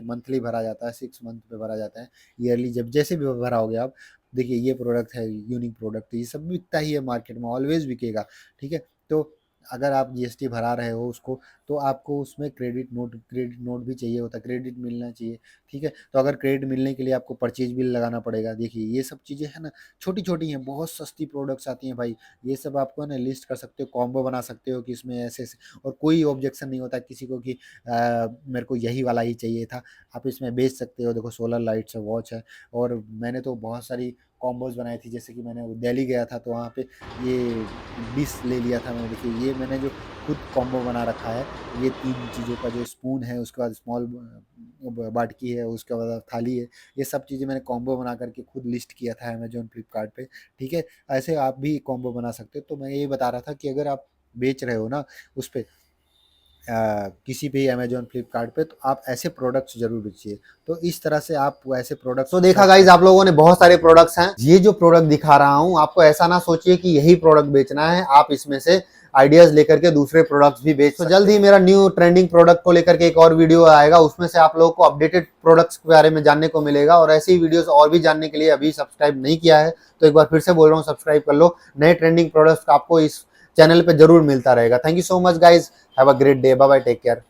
मंथली भरा जाता है, 6 मंथ पे भरा जाता है, ईयरली जब जैसे भी भराओगे आप, देखिए ये प्रोडक्ट है, यूनिक प्रोडक्ट, ये सब बिकता ही है मार्केट में, ऑलवेज बिकेगा, ठीक है। तो अगर आप जीएसटी भरा रहे हो उसको, तो आपको उसमें क्रेडिट नोट भी चाहिए होता है, क्रेडिट मिलना चाहिए, ठीक है। तो अगर क्रेडिट मिलने के लिए आपको परचेज बिल लगाना पड़ेगा। देखिए ये सब चीज़ें है ना, छोटी छोटी हैं, बहुत सस्ती प्रोडक्ट्स आती हैं भाई, ये सब आपको है ना लिस्ट कर सकते हो, कॉम्बो बना सकते हो कि इसमें ऐसे ऐसे, और कोई ऑब्जेक्शन नहीं होता किसी को कि मेरे को यही वाला ही चाहिए था। आप इसमें बेच सकते हो, देखो सोलर लाइट्स है, वॉच है। और मैंने तो बहुत सारी कॉम्बोज बनाई थी, जैसे कि मैंने दिल्ली गया था तो वहाँ पे ये डिश ले लिया था मैंने। देखिए ये मैंने जो खुद कॉम्बो बना रखा है, ये 3 चीज़ों का जो स्पून है, उसके बाद स्मॉल बाटकी है, उसके बाद थाली है, ये सब चीज़ें मैंने कॉम्बो बना करके खुद लिस्ट किया था अमेजोन फ्लिपकार्ट पे, ठीक है। ऐसे आप भी कॉम्बो बना सकते हो। तो मैं ये बता रहा था कि अगर आप बेच रहे हो ना उस पे, किसी भी अमेजोन फ्लिपकार्ट पे, तो आप ऐसे प्रोडक्ट्स जरूर बेचिए। तो इस तरह से आप ऐसे प्रोडक्ट्स तो देखा गाइज, आप लोगों ने बहुत सारे प्रोडक्ट्स हैं। ये जो प्रोडक्ट दिखा रहा हूं आपको, ऐसा ना सोचिए कि यही प्रोडक्ट बेचना है, आप इसमें से आइडियाज लेकर के दूसरे प्रोडक्ट्स भी बेच सकते हैं। तो जल्द ही मेरा न्यू ट्रेंडिंग प्रोडक्ट को लेकर के एक और वीडियो आएगा, उसमें से आप लोगों को अपडेटेड प्रोडक्ट्स के बारे में जानने को मिलेगा। और ऐसी वीडियोस और भी जानने के लिए अभी सब्सक्राइब नहीं किया है तो एक बार फिर से बोल रहा हूँ, सब्सक्राइब कर लो। नए ट्रेंडिंग प्रोडक्ट्स आपको इस चैनल पे जरूर मिलता रहेगा। Thank you so much guys, have a great day, bye bye, take care.